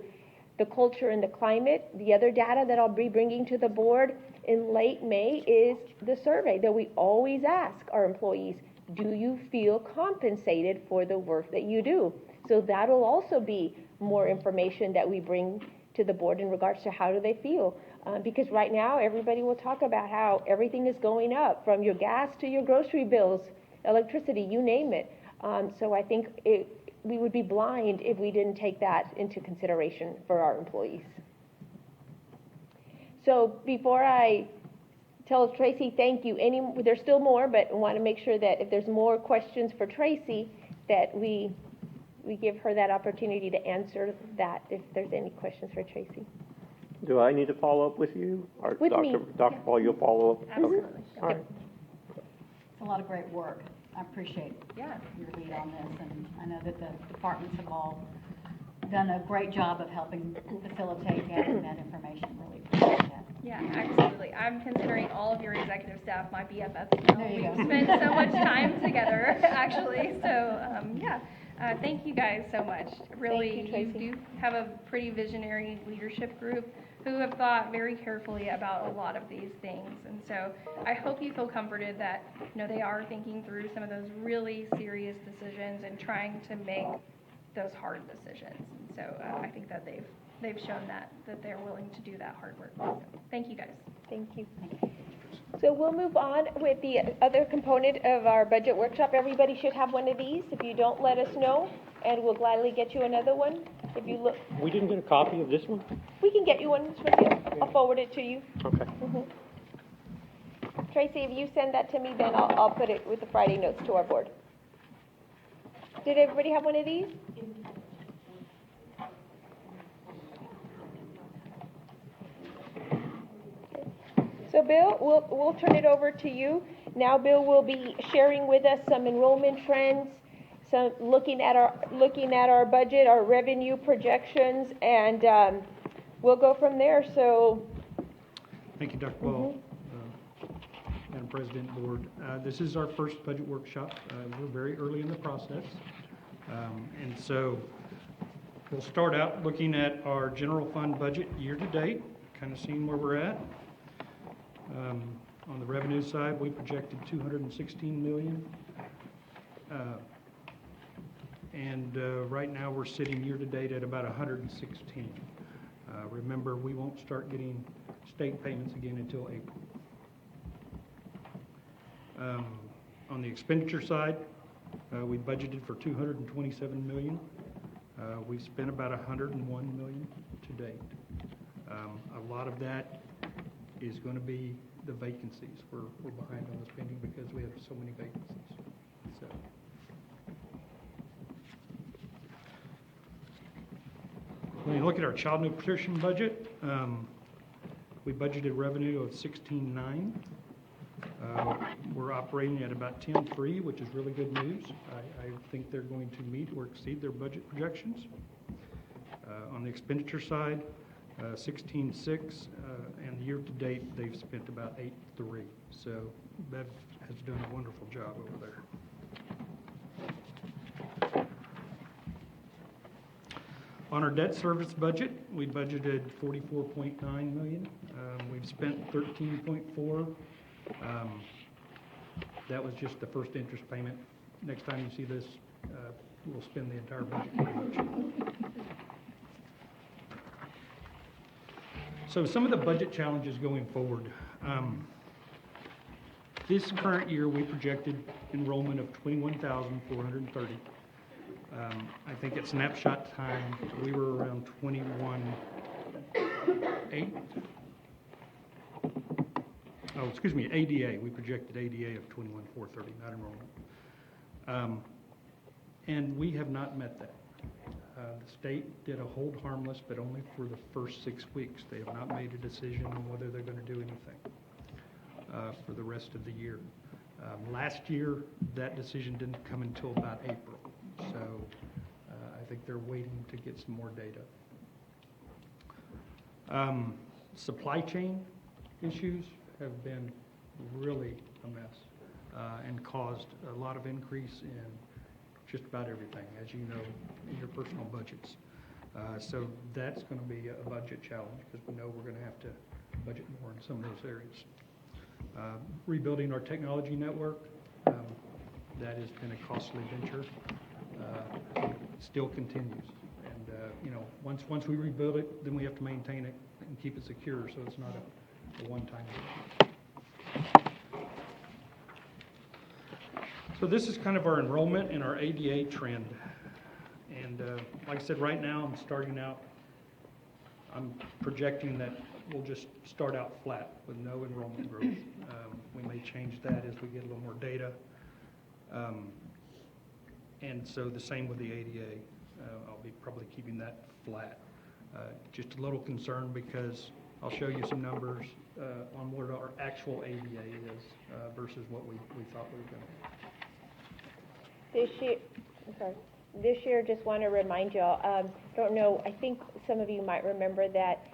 the culture and the climate. The other data that I'll be bringing to the board in late May is the survey that we always ask our employees, do you feel compensated for the work that you do? So that'll also be more information that we bring to the board in regards to how do they feel. Because right now, everybody will talk about how everything is going up, from your gas to your grocery bills, electricity, you name it. So I think we would be blind if we didn't take that into consideration for our employees. So before I tell Tracy thank you, there's still more, but I want to make sure that if there's more questions for Tracy, that we give her that opportunity to answer that, if there's any questions for Tracy. Do I need to follow up with you? Or With me. Dr. Paul, you'll follow up? Absolutely. Okay. All right. It's a lot of great work. I appreciate your lead on this, and I know that the departments have all done a great job of helping facilitate gathering that information. Really appreciate that. Yeah, absolutely. I'm considering all of your executive staff my BFFs now. There you We've go. spent so much time together, actually. So, thank you guys so much. Really, Thank you, Tracy. do have a pretty visionary leadership group who have thought very carefully about a lot of these things. And so I hope you feel comforted that, they are thinking through some of those really serious decisions and trying to make those hard decisions. And so I think that they've shown that they're willing to do that hard work. So, thank you guys. Thank you. So we'll move on with the other component of our budget workshop. Everybody should have one of these. If you don't, let us know, and we'll gladly get you another one. If you look, We didn't get a copy of this one? we can get you one. I'll forward it to you. Okay. Tracy, if you send that to me, then I'll put it with the Friday notes to our board. Did everybody have one of these? So Bill, we'll turn it over to you. Now Bill will be sharing with us some enrollment trends, some looking at our budget, our revenue projections, and we'll go from there. So Thank you, Dr. Paul, Madam President, Board. This is our first budget workshop. We're very early in the process. And so we'll start out looking at our general fund budget year-to-date, kind of seeing where we're at. On the revenue side, we projected $216 million. Right now, we're sitting year-to-date at about 116. Remember, we won't start getting state payments again until April. On the expenditure side, we budgeted for $227 million. We spent about $101 million to date. A lot of that is going to be the vacancies. We're behind on the spending because we have so many vacancies. So. When you look at our child nutrition budget, we budgeted revenue of $16.9. We're operating at about 10.3, which is really good news. I think they're going to meet or exceed their budget projections. On the expenditure side, 16.6, and year-to-date, they've spent about 8.3. So Bev has done a wonderful job over there. On our debt service budget, we budgeted 44.9 million. We've spent 13.4. That was just the first interest payment. Next time you see this, we'll spend the entire budget pretty much. So some of the budget challenges going forward. This current year, we projected enrollment of 21,430. I think at snapshot time, we were around 21,800. Oh, excuse me, ADA. We projected ADA of 21,430, not enrollment. And we have not met that. The state did a hold harmless, but only for the first 6 weeks. They have not made a decision on whether they're going to do anything for the rest of the year. Last year, that decision didn't come until about April. So I think they're waiting to get some more data. Supply chain issues have been really a mess and caused a lot of increase in just about everything, as you know, in your personal budgets. So that's going to be a budget challenge because we know we're going to have to budget more in some of those areas. Rebuilding our technology network, that has been a costly venture. Still continues. And, once we rebuild it, then we have to maintain it and keep it secure so it's not a one-time issue. So this is kind of our enrollment and our ADA trend. And like I said, right now I'm starting out, I'm projecting that we'll just start out flat with no enrollment growth. We may change that as we get a little more data. And so the same with the ADA. I'll be probably keeping that flat. Just a little concerned because I'll show you some numbers on what our actual ADA is versus what we thought we were going to. This year, just want to remind y'all, don't know, I think some of you might remember that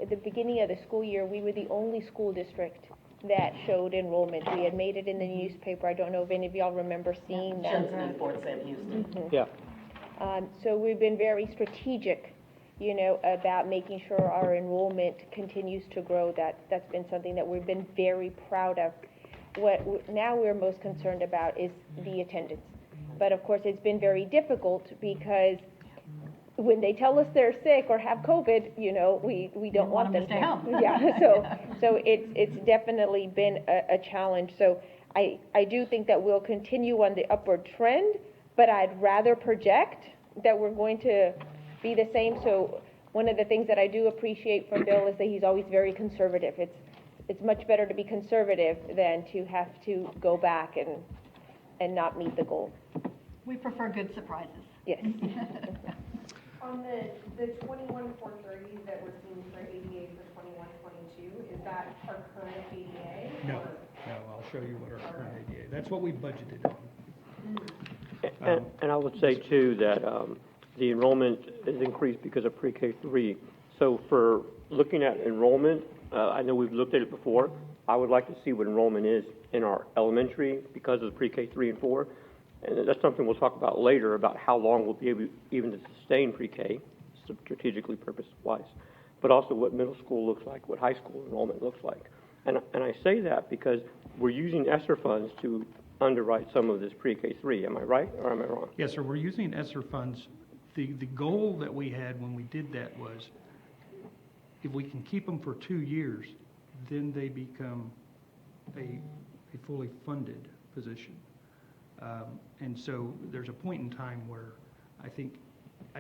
at the beginning of the school year, we were the only school district that showed enrollment. We had made it in the newspaper. I don't know if any of y'all remember seeing that. Jensen and Fort Sam Houston. Mhm. Yeah. So we've been very strategic, about making sure our enrollment continues to grow. That's been something that we've been very proud of. What now we're most concerned about is the attendance. But of course, it's been very difficult because when they tell us they're sick or have COVID, we don't want them to stay home. Yeah, so it's definitely been a challenge. So I do think that we'll continue on the upward trend, but I'd rather project that we're going to be the same. So one of the things that I do appreciate from Bill is that he's always very conservative. It's much better to be conservative than to have to go back and not meet the goal. We prefer good surprises. Yes. On the 21,430 that we're seeing for ADA for 21-22, is that our current ADA? No, I'll show you what our current ADA, that's what we budgeted on. And I would say too that the enrollment is increased because of pre-K3. So for looking at enrollment, I know we've looked at it before. I would like to see what enrollment is in our elementary because of the pre-K3 and 4. And that's something we'll talk about later about how long we'll be able even to sustain pre-K, strategically purpose-wise, but also what middle school looks like, what high school enrollment looks like. And I say that because we're using ESSER funds to underwrite some of this pre-K3. Am I right or am I wrong? Yes, sir, we're using ESSER funds. The goal that we had when we did that was if we can keep them for 2 years, then they become a fully funded position. And so there's a point in time where I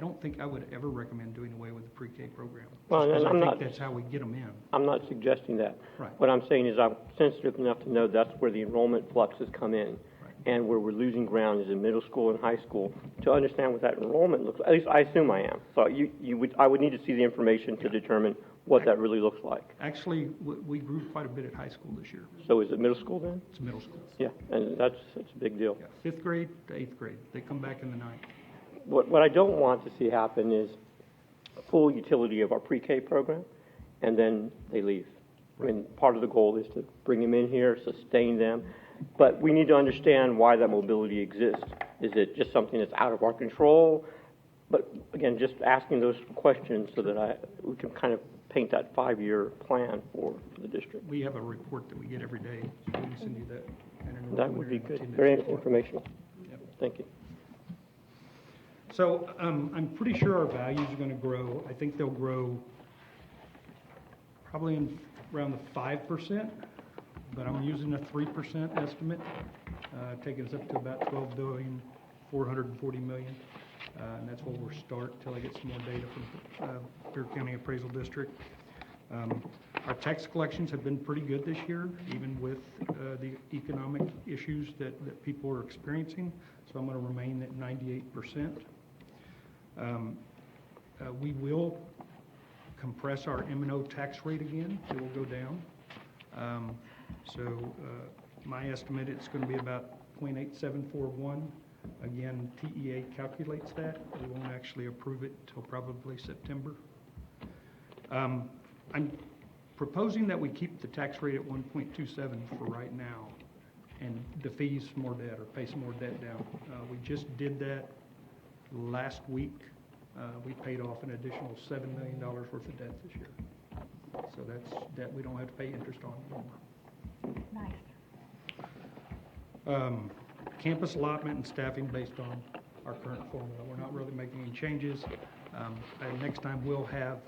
don't think I would ever recommend doing away with the pre-K program. Well, Because and I think that's how we get them in. I'm not suggesting that. Right. What I'm saying is I'm sensitive enough to know that's where the enrollment fluxes come in. And where we're losing ground is in middle school and high school. To understand what that enrollment looks like, at least I assume I am. So I would need to see the information to determine what that really looks like. Actually, we grew quite a bit at high school this year. So is it middle school then? It's middle school. Yeah, and that's a big deal. Yeah, 5th grade to 8th grade. They come back in the 9th. What I don't want to see happen is full utility of our pre-K program, and then they leave. I mean, part of the goal is to bring them in here, sustain them, but we need to understand why that mobility exists. Is it just something that's out of our control? But again, just asking those questions so that we can kind of paint that 5-year plan for the district. We have a report that we get every day, so we can send you that. That would be good, very informational. Yep. Thank you. So, I'm pretty sure our values are gonna grow. I think they'll grow probably around the 5%, but I'm using a 3% estimate, taking us up to about $12,440 million. And that's where we'll start till I get some more data from Bear County Appraisal District. Our tax collections have been pretty good this year, even with the economic issues that people are experiencing. So I'm going to remain at 98%. We will compress our M&O tax rate again. It will go down. My estimate, it's going to be about 0.8741. Again, TEA calculates that. We won't actually approve it until probably September. I'm proposing that we keep the tax rate at 1.27 for right now and defease some more debt or pay some more debt down. We just did that last week. We paid off an additional $7 million worth of debt this year. So that's debt we don't have to pay interest on anymore. Nice. Campus allotment and staffing based on our current formula. We're not really making any changes. And next time we'll have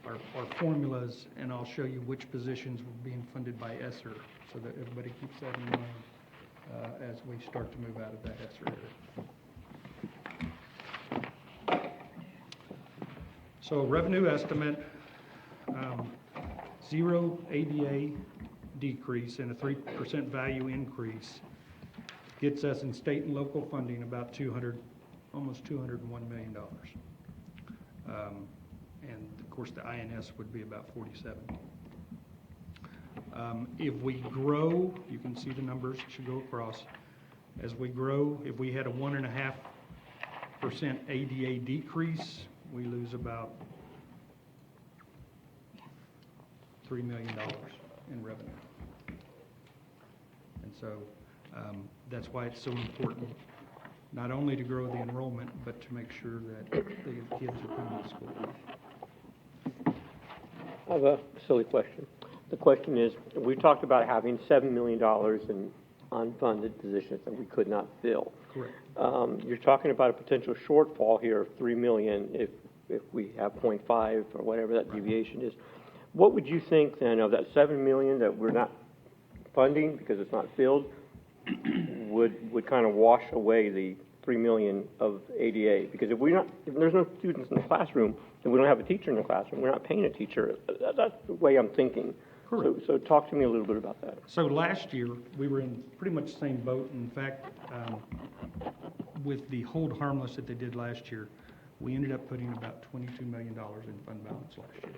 our formulas, and I'll show you which positions were being funded by ESSER, so that everybody keeps that in mind as we start to move out of that ESSER area. So revenue estimate, 0 ADA decrease and a 3% value increase gets us in state and local funding about almost $201 million. And of course the INS would be about 47. If we grow, you can see the numbers should go across. As we grow, if we had a 1.5% ADA decrease, we lose about $3 million in revenue. And so that's why it's so important, not only to grow the enrollment, but to make sure that the kids are coming to school. I have a silly question. The question is, we talked about having $7 million in unfunded positions that we could not fill. Correct. You're talking about a potential shortfall here of $3 million if we have 0.5 or whatever that deviation is. What would you think then of that $7 million that we're not funding because it's not filled would kind of wash away the $3 million of ADA? Because if there's no students in the classroom, then we don't have a teacher in the classroom. We're not paying a teacher. That's the way I'm thinking. Correct. So talk to me a little bit about that. So last year, we were in pretty much the same boat. In fact, with the hold harmless that they did last year, we ended up putting about $22 million in fund balance last year.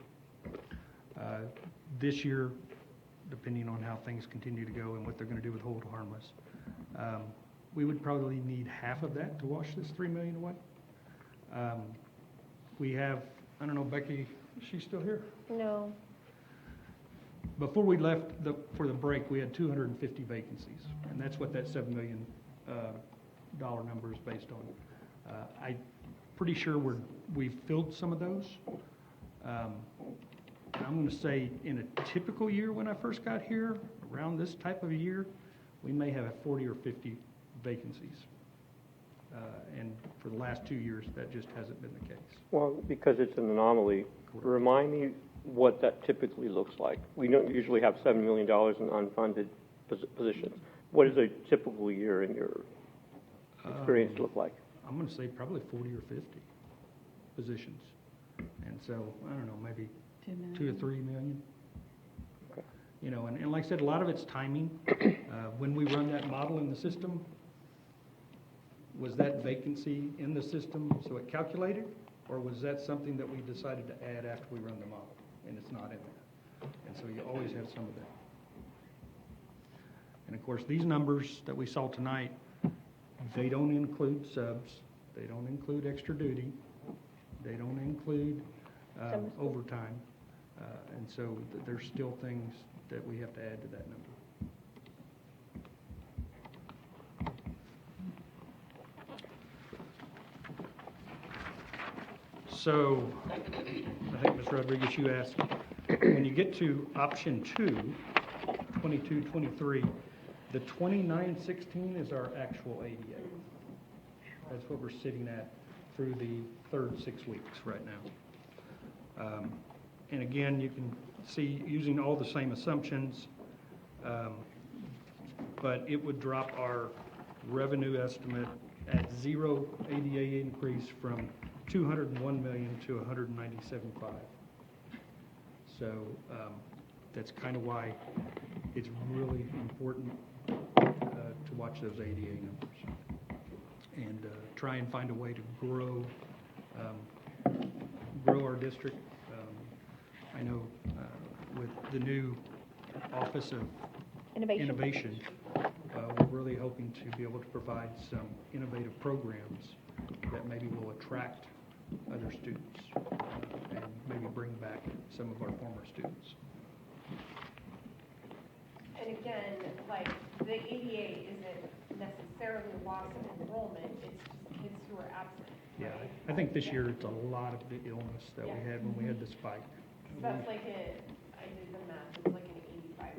This year, depending on how things continue to go and what they're going to do with hold harmless, we would probably need half of that to wash this $3 million away. We have, I don't know, Becky, is she still here? No. Before we left for the break, we had 250 vacancies, and that's what that $7 million number is based on. I'm pretty sure we've filled some of those. I'm going to say in a typical year when I first got here, around this type of a year, we may have 40 or 50 vacancies. And for the last 2 years, that just hasn't been the case. Well, because it's an anomaly, remind me what that typically looks like. We don't usually have $7 million in unfunded positions. What does a typical year in your experience look like? I'm going to say probably 40 or 50 positions. And so, I don't know, maybe 2 or 3 million. Okay. You know, and like I said, a lot of it's timing. When we run that model in the system, was that vacancy in the system so it calculated? Or was that something that we decided to add after we run the model? And it's not in there. And so you always have some of that. And of course, these numbers that we saw tonight, they don't include subs. They don't include extra duty. They don't include overtime. And so there's still things that we have to add to that number. So, I think, Ms. Rodriguez, you asked, when you get to option 2, 22, 23, the 2916 is our actual ADA. That's what we're sitting at through the third 6 weeks right now. And again, you can see, using all the same assumptions, but it would drop our revenue estimate at 0 ADA increase from 201 million to 197.5. So that's kind of why it's really important to watch those ADA numbers and try and find a way to grow our district. I know with the new Office of Innovation, we're really hoping to be able to provide some innovative programs that maybe will attract other students and maybe bring back some of our former students. And again, like, the ADA isn't necessarily loss of enrollment, it's just kids who are absent. Yeah, right? I think this year it's a lot of the illness that we had when we had the spike. So that's like I did the math, it's like an 85%.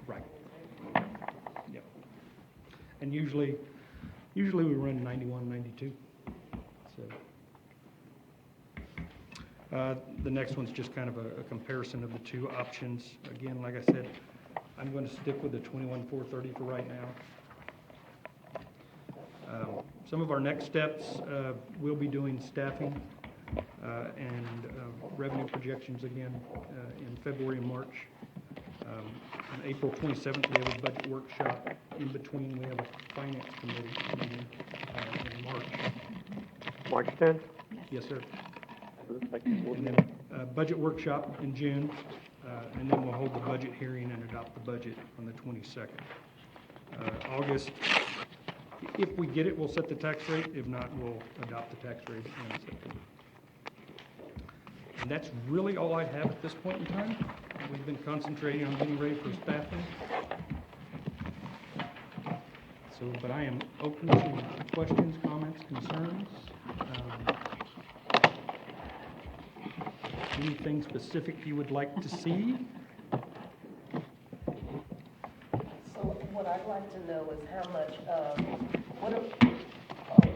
Right. Yep. And usually we run 91, 92. So the next one's just kind of a comparison of the two options. Again, like I said, I'm going to stick with the 21,430 for right now. Some of our next steps, we'll be doing staffing and revenue projections again in February and March. On April 27th, we have a budget workshop. In between, we have a finance committee meeting in March. March 10th? Yes, sir. And And then budget workshop in June, and then we'll hold the budget hearing and adopt the budget on the 22nd. August, if we get it, we'll set the tax rate. If not, we'll adopt the tax rate in September. And that's really all I have at this point in time. We've been concentrating on getting ready for staffing. So, but I am open to questions, comments, concerns. Anything specific you would like to see? So what I'd like to know is how much, what are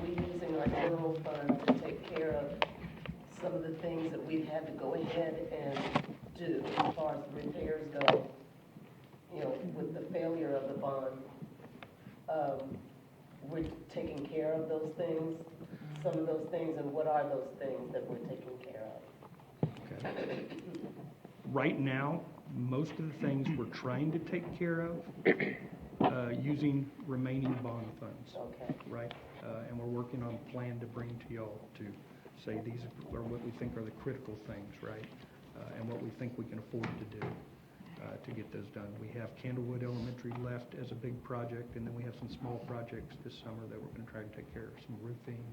we using our general fund to take care of some of the things that we've had to go ahead and do as far as the repairs go, you know, with the failure of the bond? We're taking care of those things, some of those things, and what are those things that we're taking care of? Okay. Right now, most of the things we're trying to take care of using remaining bond funds. Okay. Right? And we're working on a plan to bring to y'all to say these are what we think are the critical things, right? And what we think we can afford to do to get those done. We have Candlewood Elementary left as a big project, and then we have some small projects this summer that we're going to try to take care of, some roofing.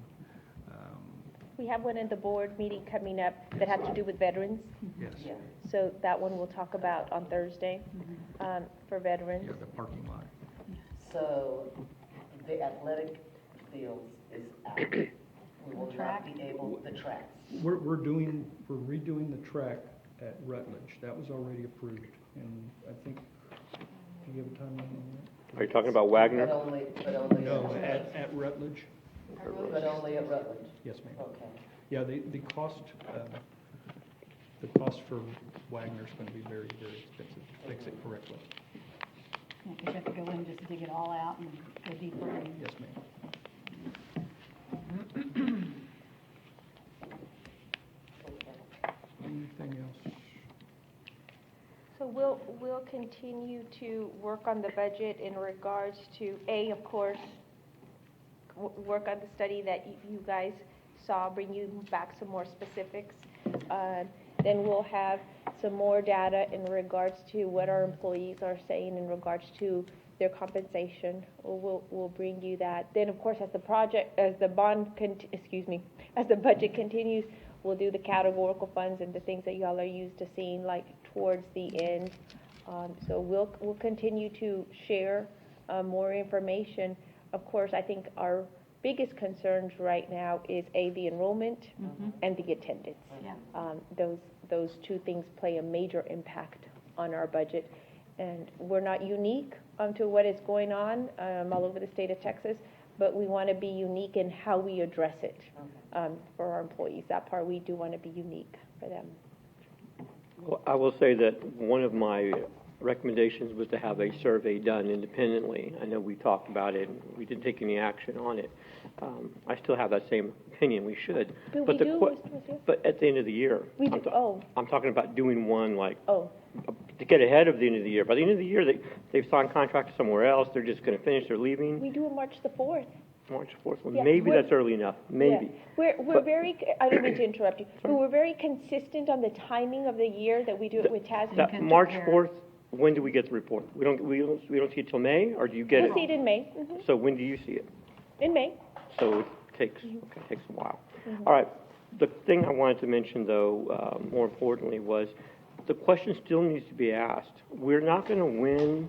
We have one in the board meeting coming up that has to do with veterans. Yes. Yeah. So that one we'll talk about on Thursday for veterans. Yeah, the parking lot. So the athletic fields is out. We will not be able, the tracks. We're redoing the track at Rutledge. That was already approved, and I think, do you have a timeline on Are you talking about Wagner? But only that? No, at Rutledge. But only at Rutledge? Yes, ma'am. Okay. Yeah, the cost for Wagner is going to be very, very expensive to fix it correctly. Yeah, 'cause you have to go in and just dig it all out and go deeper. Yes, ma'am. Anything else? So we'll continue to work on the budget in regards to, of course, work on the study that you guys saw, bring you back some more specifics. Then we'll have some more data in regards to what our employees are saying in regards to their compensation. We'll bring you that. Then, of course, as the budget continues, we'll do the categorical funds and the things that y'all are used to seeing, like towards the end. So we'll continue to share more information. Of course, I think our biggest concerns right now is the enrollment and the attendance. Yeah. Those two things play a major impact on our budget. And we're not unique to what is going on all over the state of Texas, but we want to be unique in how we address it for our employees. That part, we do want to be unique for them. Well, I will say that one of my recommendations was to have a survey done independently. I know we talked about it, and we didn't take any action on it. I still have that same opinion, we should. But we the do, que- Mr. Macias? But at the end of the year. We do, I'm talking about doing one Oh. to get ahead of the end of the year. By the end of the year, they've signed contracts somewhere else, they're just gonna finish, they're leaving. We do it March the 4th. March 4th, well, Yeah, maybe we're- that's early enough, maybe. Yeah. We're But- very, I don't mean to interrupt you, but we're very consistent on the timing of the year that we do it with TAS. That March 4th, when do we get the report? We don't see it till May, or do you get We'll it? see it in May, So when do you see it? in May. So it takes a while. All right, the thing I wanted to mention, though, more importantly, was the question still needs to be asked. We're not going to win,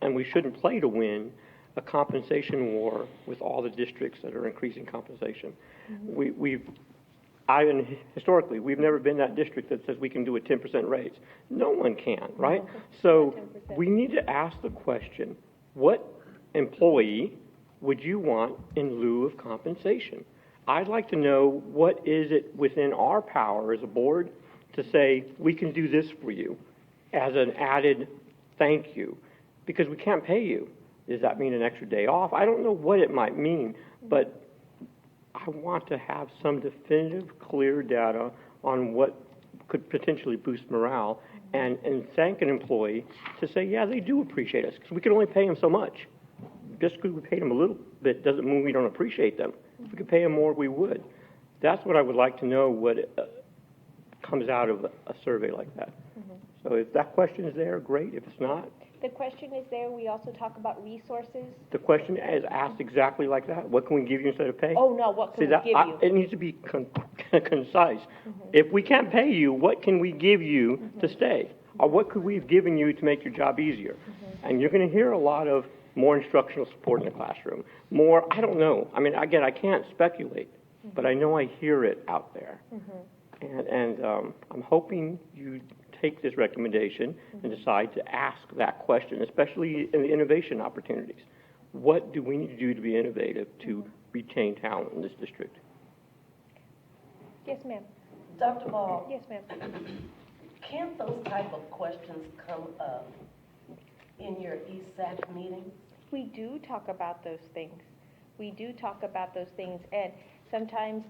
and we shouldn't play to win, a compensation war with all the districts that are increasing compensation. Historically, we've never been that district that says we can do a 10% raise. No one can, right? So we need to ask the question, what employee would you want in lieu of compensation? I'd like to know, what is it within our power as a board to say, we can do this for you as an added thank you, because we can't pay you. Does that mean an extra day off? I don't know what it might mean, but I want to have some definitive, clear data on what could potentially boost morale and thank an employee to say, yeah, they do appreciate us, because we can only pay them so much. Just because we paid them a little bit doesn't mean we don't appreciate them. If we could pay them more, we would. That's what I would like to know, what comes out of a survey like that. So if that question is there, great. If it's not, The question is there, we also talk about resources. the question is asked exactly like that. What can we give you instead of pay? Oh, no, what can we give you? It needs to be concise. If we can't pay you, what can we give you to stay? Or what could we have given you to make your job easier? And you're going to hear a lot of more instructional support in the classroom. More, I don't know. I mean, again, I can't speculate, but I know I hear it out there. And I'm hoping you take this recommendation and decide to ask that question, especially in the innovation opportunities. What do we need to do to be innovative to retain talent in this district? Yes, ma'am. Dr. Ball, Yes, ma'am. can't those type of questions come up in your ESAC meeting? We do talk about those things. We do talk about those things, and sometimes,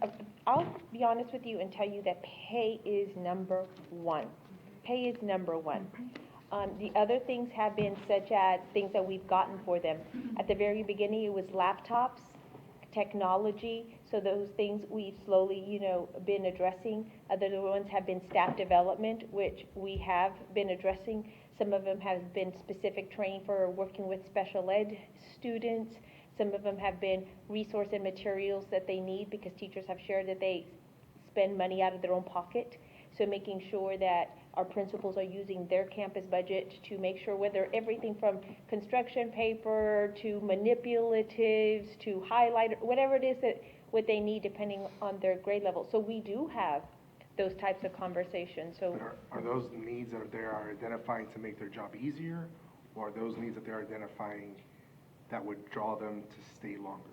I'll be honest with you and tell you that pay is number one. Pay is number one. The other things have been such as things that we've gotten for them. At the very beginning, it was laptops, technology, so those things we've slowly, been addressing. Other ones have been staff development, which we have been addressing. Some of them have been specific training for working with special ed students. Some of them have been resource and materials that they need, because teachers have shared that they spend money out of their own pocket. So making sure that our principals are using their campus budget to make sure, whether everything from construction paper to manipulatives to highlighter, whatever it is that what they need depending on their grade level. So we do have those types of conversations. So But are those needs that they are identifying to make their job easier, or are those needs that they're identifying that would draw them to stay longer?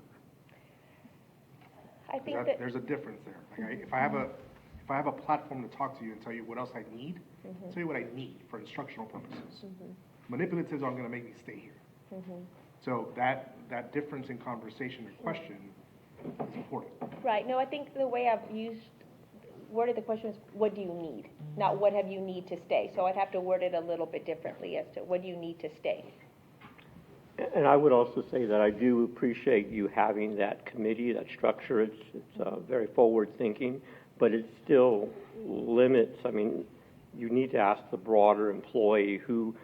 I think that, There's a difference there. Like if I have a platform to talk to you and tell you what else I need, tell you what I need for instructional purposes. Manipulatives aren't going to make me stay here. So that difference in conversation or question is important. right, no, I think the way I've worded the question is, what do you need? Not what have you need to stay. So I'd have to word it a little bit differently as to what do you need to stay. And I would also say that I do appreciate you having that committee, that structure. It's very forward-thinking, but it still limits. I mean, you need to ask the broader employee who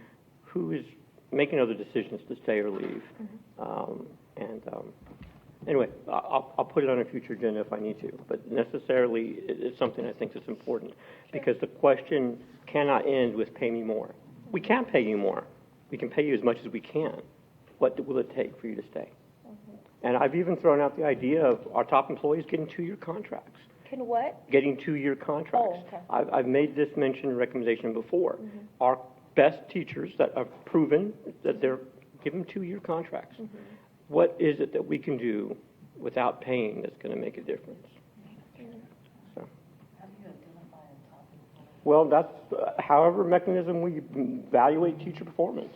is making other decisions to stay or leave. Anyway, I'll put it on a future agenda if I need to, but necessarily it's something I think that's important, because the question cannot end with pay me more. We can't pay you more. We can pay you as much as we can. What will it take for you to stay? And I've even thrown out the idea of our top employees getting 2-year contracts. Can what? Getting 2-year contracts. Oh, okay. I've made this mention and recommendation before. Our best teachers that have proven that they're, give them 2-year contracts. What is it that we can do without paying that's going to make a difference? So. Well, that's however mechanism we evaluate teacher performance.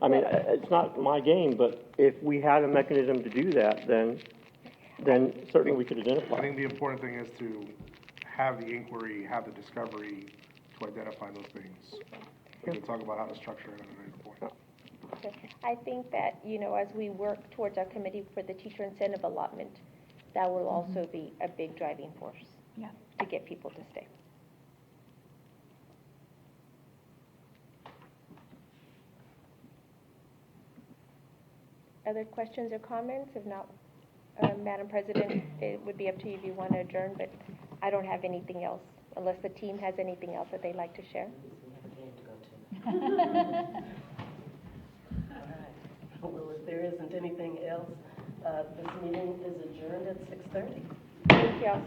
I mean, it's not my game, but if we had a mechanism to do that, then certainly we could identify. I think the important thing is to have the inquiry, have the discovery to identify those things. We can talk about how to structure it at a later point. Okay. I think that, you know, as we work towards our committee for the teacher incentive allotment, that will also be a big driving force. Yeah. To get people to stay. Other questions or comments? If not, Madam President, it would be up to you if you want to adjourn, but I don't have anything else, unless the team has anything else that they'd like to share. Well, if there isn't anything else, this meeting is adjourned at 6:30. Thank you all.